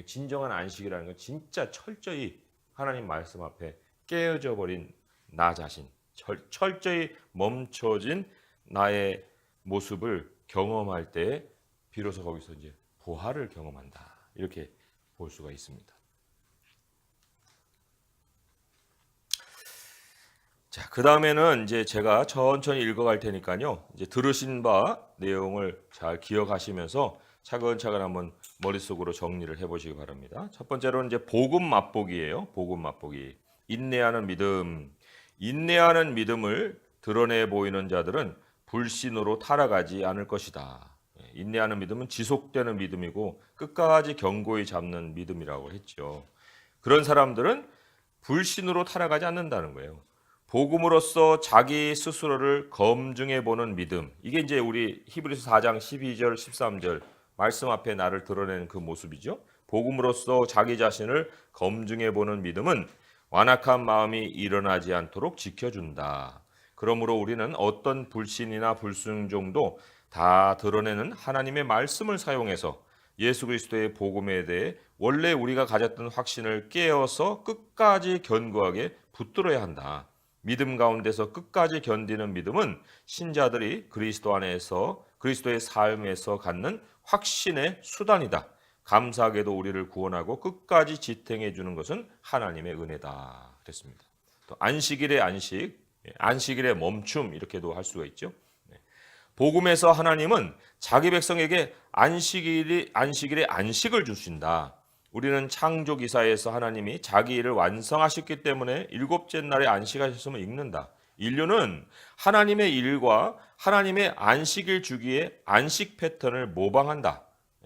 진정한 안식이라는 건 진짜 철저히 하나님 말씀 앞에 깨어져 버린 나 자신, 철저히 멈춰진 나의 모습을 경험할 때 비로소 거기서 이제 부활을 경험한다. 이렇게 볼 수가 있습니다. 자, 그 다음에는 이제 제가 천천히 읽어갈 테니까요. 이제 들으신 바 내용을 잘 기억하시면서 차근차근 한번 머릿속으로 정리를 해보시기 바랍니다. 첫 번째로는 이제 복음 맛보기예요. 복음 맛보기. 인내하는 믿음. 인내하는 믿음을 드러내 보이는 자들은 불신으로 타락하지 않을 것이다. 인내하는 믿음은 지속되는 믿음이고 끝까지 견고히 잡는 믿음이라고 했죠. 그런 사람들은 불신으로 타락하지 않는다는 거예요. 복음으로써 자기 스스로를 검증해 보는 믿음. 이게 이제 우리 히브리서 4장 12절 13절 말씀 앞에 나를 드러내는 그 모습이죠. 복음으로써 자기 자신을 검증해 보는 믿음은 완악한 마음이 일어나지 않도록 지켜준다. 그러므로 우리는 어떤 불신이나 불순종도 다 드러내는 하나님의 말씀을 사용해서 예수 그리스도의 복음에 대해 원래 우리가 가졌던 확신을 깨어서 끝까지 견고하게 붙들어야 한다. 믿음 가운데서 끝까지 견디는 믿음은 신자들이 그리스도 안에서 그리스도의 삶에서 갖는 확신의 수단이다. 감사하게도 우리를 구원하고 끝까지 지탱해 주는 것은 하나님의 은혜다. 그랬습니다. 또 안식일의 안식, 안식일의 멈춤 이렇게도 할 수가 있죠. 복음에서 하나님은 자기 백성에게 안식일의 안식을 주신다. 우리는 창조기사에서 하나님이 자기 일을 완성하셨기 때문에 일곱째 날에 안식하셨음을 읽는다. 인류는 하나님의 일과 하나님의 안식일 주기의 안식 패턴을 모방한다.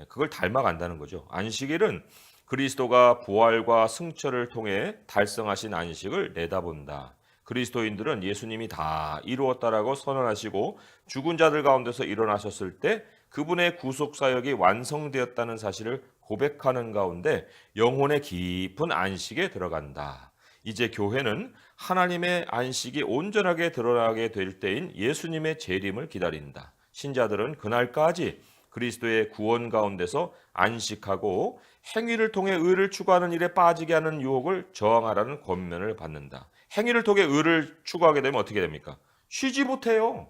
그걸 닮아간다는 거죠. 안식일은 그리스도가 부활과 승천을 통해 달성하신 안식을 내다본다. 그리스도인들은 예수님이 다 이루었다라고 선언하시고 죽은 자들 가운데서 일어나셨을 때 그분의 구속 사역이 완성되었다는 사실을 고백하는 가운데 영혼의 깊은 안식에 들어간다. 이제 교회는 하나님의 안식이 온전하게 드러나게 될 때인 예수님의 재림을 기다린다. 신자들은 그날까지 그리스도의 구원 가운데서 안식하고 행위를 통해 의를 추구하는 일에 빠지게 하는 유혹을 저항하라는 권면을 받는다. 행위를 통해 의를 추구하게 되면 어떻게 됩니까? 쉬지 못해요.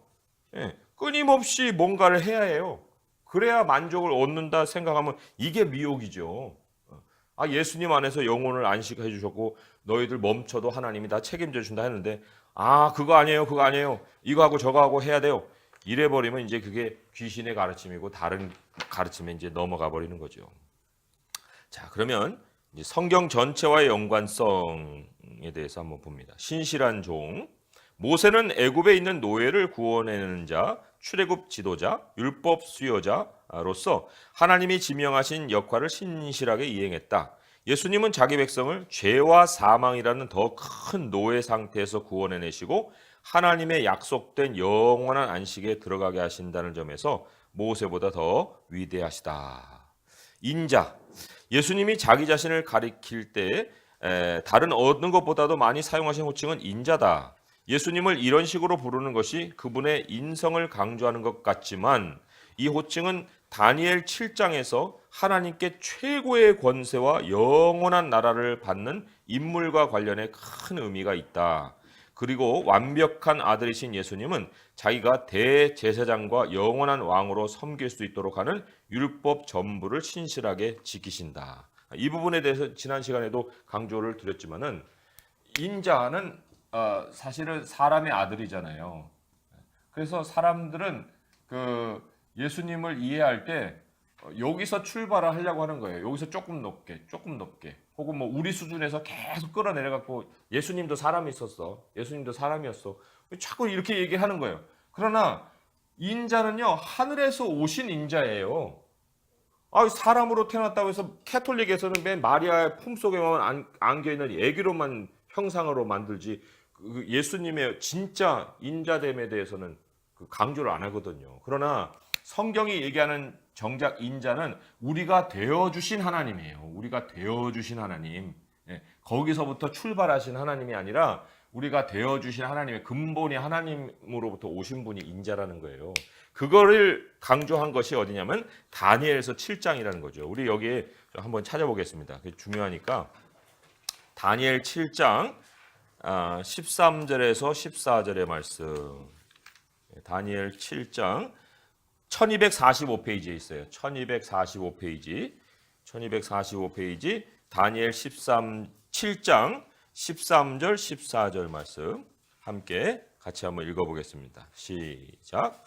끊임없이 뭔가를 해야 해요. 그래야 만족을 얻는다 생각하면 이게 미혹이죠. 예수님 안에서 영혼을 안식해 주셨고 너희들 멈춰도 하나님이 다 책임져 준다 했는데 그거 아니에요. 그거 아니에요. 이거 하고 저거 하고 해야 돼요. 이래 버리면 이제 그게 귀신의 가르침이고 다른 가르침에 이제 넘어가 버리는 거죠. 자, 그러면 이제 성경 전체와의 연관성에 대해서 한번 봅니다. 신실한 종. 모세는 애굽에 있는 노예를 구원해내는 자, 출애굽 지도자, 율법 수요자로서 하나님이 지명하신 역할을 신실하게 이행했다. 예수님은 자기 백성을 죄와 사망이라는 더 큰 노예 상태에서 구원해내시고 하나님의 약속된 영원한 안식에 들어가게 하신다는 점에서 모세보다 더 위대하시다. 인자. 예수님이 자기 자신을 가리킬 때 다른 어느 것보다도 많이 사용하신 호칭은 인자다. 예수님을 이런 식으로 부르는 것이 그분의 인성을 강조하는 것 같지만 이 호칭은 다니엘 7장에서 하나님께 최고의 권세와 영원한 나라를 받는 인물과 관련해 큰 의미가 있다. 그리고 완벽한 아들이신 예수님은 자기가 대제사장과 영원한 왕으로 섬길 수 있도록 하는 율법 전부를 신실하게 지키신다. 이 부분에 대해서 지난 시간에도 강조를 드렸지만은 인자는 사실은 사람의 아들이잖아요. 그래서 사람들은 그 예수님을 이해할 때 여기서 출발을 하려고 하는 거예요. 여기서 조금 높게, 혹은 뭐 우리 수준에서 계속 끌어내려갖고 예수님도 사람이 있었어. 예수님도 사람이었어. 자꾸 이렇게 얘기하는 거예요. 그러나 인자는요, 하늘에서 오신 인자예요. 사람으로 태어났다고 해서 캐톨릭에서는 맨 마리아의 품속에만 안겨있는 애기로만 형상으로 만들지 예수님의 진짜 인자됨에 대해서는 강조를 안 하거든요. 그러나 성경이 얘기하는 정작 인자는 우리가 되어주신 하나님이에요. 우리가 되어주신 하나님. 예, 거기서부터 출발하신 하나님이 아니라 우리가 되어주신 하나님의 근본이 하나님으로부터 오신 분이 인자라는 거예요. 그거를 강조한 것이 어디냐면 다니엘서 7장이라는 거죠. 우리 여기에 한번 찾아보겠습니다. 그게 중요하니까 다니엘 7장 13절에서 14절의 말씀. 다니엘 7장 1245페이지에 있어요. 1245페이지 다니엘 7장 13절 14절 말씀 함께 같이 한번 읽어보겠습니다. 시작.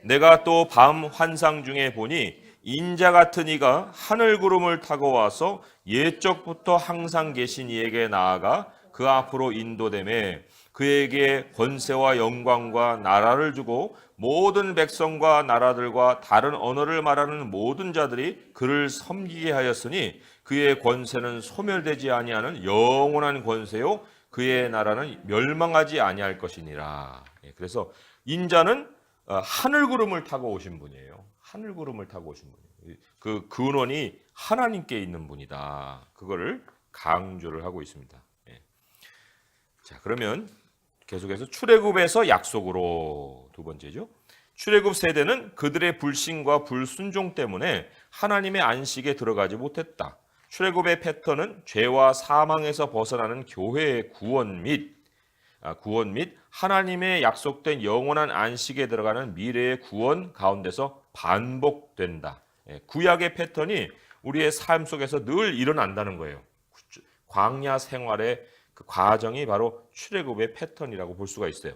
내가 또 밤 환상 중에 보니 인자 같은 이가 하늘 구름을 타고 와서 옛적부터 항상 계신 이에게 나아가 그 앞으로 인도되매 그에게 권세와 영광과 나라를 주고 모든 백성과 나라들과 다른 언어를 말하는 모든 자들이 그를 섬기게 하였으니 그의 권세는 소멸되지 아니하는 영원한 권세요 그의 나라는 멸망하지 아니할 것이니라. 그래서 인자는 하늘 구름을 타고 오신 분이에요. 하늘 구름을 타고 오신 분이에요. 그 근원이 하나님께 있는 분이다. 그거를 강조를 하고 있습니다. 자, 그러면 계속해서 출애굽에서 약속으로 두 번째죠. 출애굽 세대는 그들의 불신과 불순종 때문에 하나님의 안식에 들어가지 못했다. 출애굽의 패턴은 죄와 사망에서 벗어나는 교회의 구원 및 하나님의 약속된 영원한 안식에 들어가는 미래의 구원 가운데서 반복된다. 구약의 패턴이 우리의 삶 속에서 늘 일어난다는 거예요. 광야 생활의 그 과정이 바로 출애굽의 패턴이라고 볼 수가 있어요.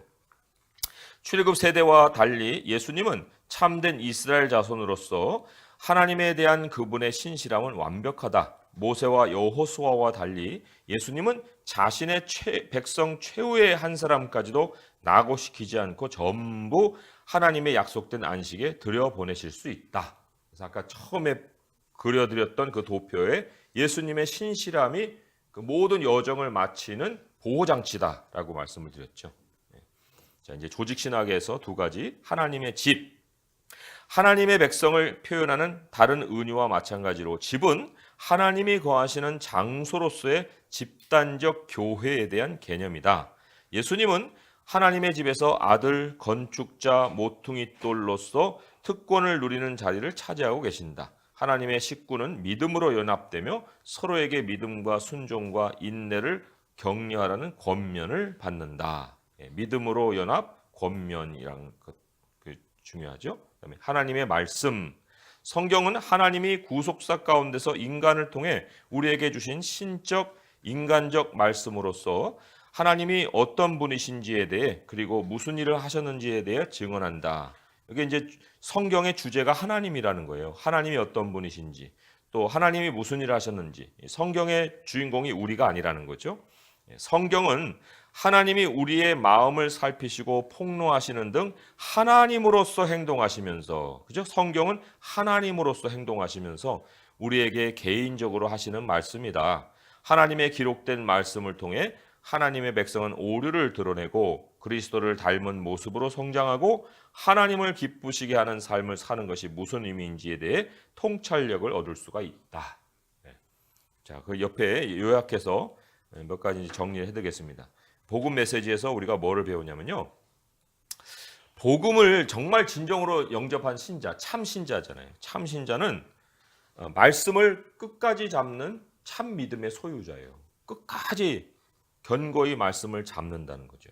출애굽 세대와 달리 예수님은 참된 이스라엘 자손으로서 하나님에 대한 그분의 신실함은 완벽하다. 모세와 여호수아와 달리 예수님은 자신의 백성 최후의 한 사람까지도 낙오시키지 않고 전부 하나님의 약속된 안식에 들여보내실 수 있다. 그래서 아까 처음에 그려드렸던 그 도표에 예수님의 신실함이 그 모든 여정을 마치는 보호장치다라고 말씀을 드렸죠. 자, 이제 조직신학에서 두 가지, 하나님의 집, 하나님의 백성을 표현하는 다른 은유와 마찬가지로 집은 하나님이 거하시는 장소로서의 집단적 교회에 대한 개념이다. 예수님은 하나님의 집에서 아들, 건축자, 모퉁이 돌로서 특권을 누리는 자리를 차지하고 계신다. 하나님의 식구는 믿음으로 연합되며 서로에게 믿음과 순종과 인내를 격려하라는 권면을 받는다. 믿음으로 연합, 권면이란 것 중요하죠. 그다음에 하나님의 말씀, 성경은 하나님이 구속사 가운데서 인간을 통해 우리에게 주신 신적, 인간적 말씀으로서 하나님이 어떤 분이신지에 대해 그리고 무슨 일을 하셨는지에 대해 증언한다. 이게 이제 성경의 주제가 하나님이라는 거예요. 하나님이 어떤 분이신지, 또 하나님이 무슨 일을 하셨는지. 성경의 주인공이 우리가 아니라는 거죠. 성경은 하나님이 우리의 마음을 살피시고 폭로하시는 등 하나님으로서 행동하시면서, 그죠? 성경은 하나님으로서 행동하시면서 우리에게 개인적으로 하시는 말씀이다. 하나님의 기록된 말씀을 통해 하나님의 백성은 오류를 드러내고 그리스도를 닮은 모습으로 성장하고 하나님을 기쁘시게 하는 삶을 사는 것이 무슨 의미인지에 대해 통찰력을 얻을 수가 있다. 자, 그 옆에 요약해서 몇 가지 정리를 해드리겠습니다. 복음 메시지에서 우리가 뭐를 배우냐면요. 복음을 정말 진정으로 영접한 신자, 참 신자잖아요. 참 신자는 말씀을 끝까지 잡는 참 믿음의 소유자예요. 끝까지 견고히 말씀을 잡는다는 거죠.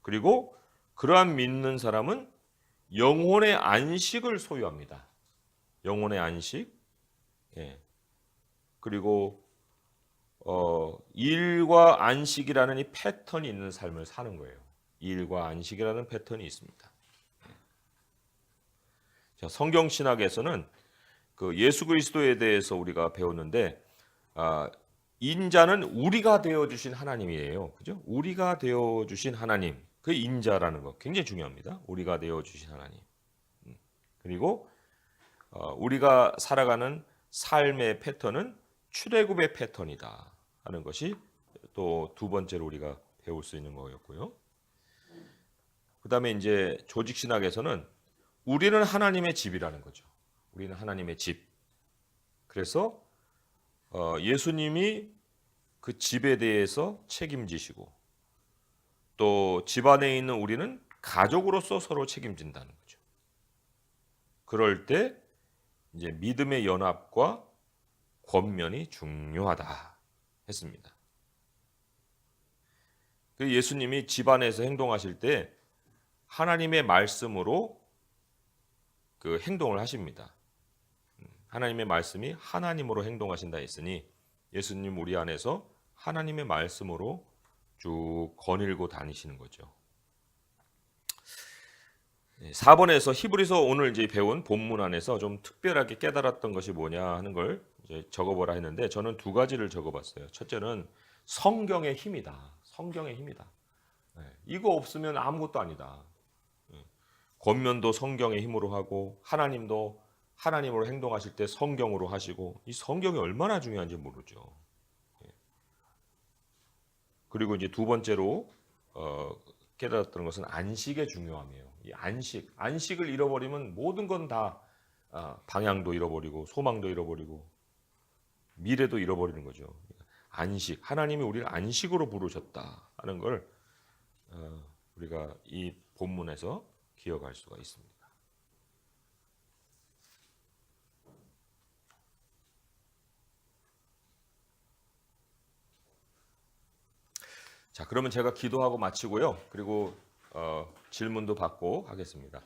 그리고 그러한 믿는 사람은 영혼의 안식을 소유합니다. 영혼의 안식. 예. 그리고 일과 안식이라는 이 패턴이 있는 삶을 사는 거예요. 일과 안식이라는 패턴이 있습니다. 자, 성경 신학에서는 그 예수 그리스도에 대해서 우리가 배웠는데, 인자는 우리가 되어 주신 하나님이에요. 그죠? 우리가 되어 주신 하나님. 그 인자라는 거 굉장히 중요합니다. 우리가 되어 주신 하나님. 그리고 우리가 살아가는 삶의 패턴은 출애굽의 패턴이다 하는 것이 또 두 번째로 우리가 배울 수 있는 거였고요. 그다음에 이제 조직 신학에서는 우리는 하나님의 집이라는 거죠. 우리는 하나님의 집. 그래서 예수님이 그 집에 대해서 책임지시고 또 집안에 있는 우리는 가족으로서 서로 책임진다는 거죠. 그럴 때 이제 믿음의 연합과 권면이 중요하다 했습니다. 그 예수님이 집안에서 행동하실 때 하나님의 말씀으로 그 행동을 하십니다. 하나님의 말씀이 하나님으로 행동하신다 했으니 예수님 우리 안에서 하나님의 말씀으로 쭉 거닐고 다니시는 거죠. 4번에서 히브리서 오늘 이제 배운 본문 안에서 좀 특별하게 깨달았던 것이 뭐냐 하는 걸 이제 적어보라 했는데 저는 두 가지를 적어봤어요. 첫째는 성경의 힘이다. 성경의 힘이다. 이거 없으면 아무것도 아니다. 권면도 성경의 힘으로 하고 하나님도 하나님으로 행동하실 때 성경으로 하시고 이 성경이 얼마나 중요한지 모르죠. 그리고 이제 두 번째로 깨달았던 것은 안식의 중요함이에요. 이 안식을 잃어버리면 모든 건 다 방향도 잃어버리고 소망도 잃어버리고 미래도 잃어버리는 거죠. 안식, 하나님이 우리를 안식으로 부르셨다 하는 걸 우리가 이 본문에서 기억할 수가 있습니다. 자, 그러면 제가 기도하고 마치고요. 그리고 질문도 받고 하겠습니다.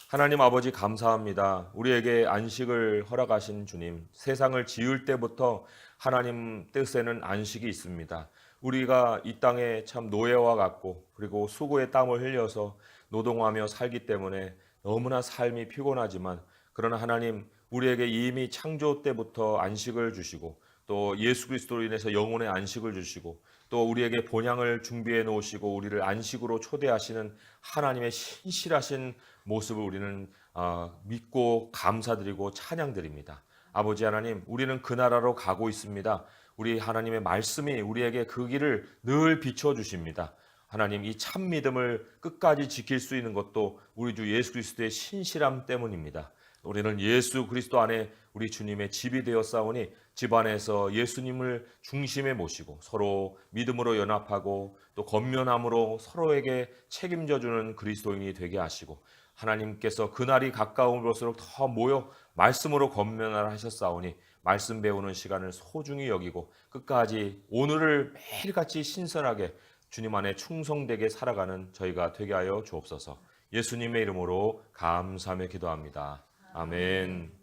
하나님 아버지 감사합니다. 우리에게 안식을 허락하신 주님, 세상을 지을 때부터 하나님 뜻에는 안식이 있습니다. 우리가 이 땅에 참 노예와 같고 그리고 수고의 땀을 흘려서 노동하며 살기 때문에 너무나 삶이 피곤하지만 그러나 하나님 우리에게 이미 창조 때부터 안식을 주시고 또 예수 그리스도로 인해서 영혼의 안식을 주시고 또 우리에게 본향을 준비해 놓으시고 우리를 안식으로 초대하시는 하나님의 신실하신 모습을 우리는 믿고 감사드리고 찬양드립니다. 아버지 하나님, 우리는 그 나라로 가고 있습니다. 우리 하나님의 말씀이 우리에게 그 길을 늘 비춰주십니다. 하나님, 이 참 믿음을 끝까지 지킬 수 있는 것도 우리 주 예수 그리스도의 신실함 때문입니다. 우리는 예수 그리스도 안에 우리 주님의 집이 되었사오니 집안에서 예수님을 중심에 모시고 서로 믿음으로 연합하고 또 권면함으로 서로에게 책임져주는 그리스도인이 되게 하시고 하나님께서 그날이 가까운 것을록 더 모여 말씀으로 권면하라 하셨사오니 말씀 배우는 시간을 소중히 여기고 끝까지 오늘을 매일같이 신선하게 주님 안에 충성되게 살아가는 저희가 되게 하여 주옵소서. 예수님의 이름으로 감사하며 기도합니다. 아멘.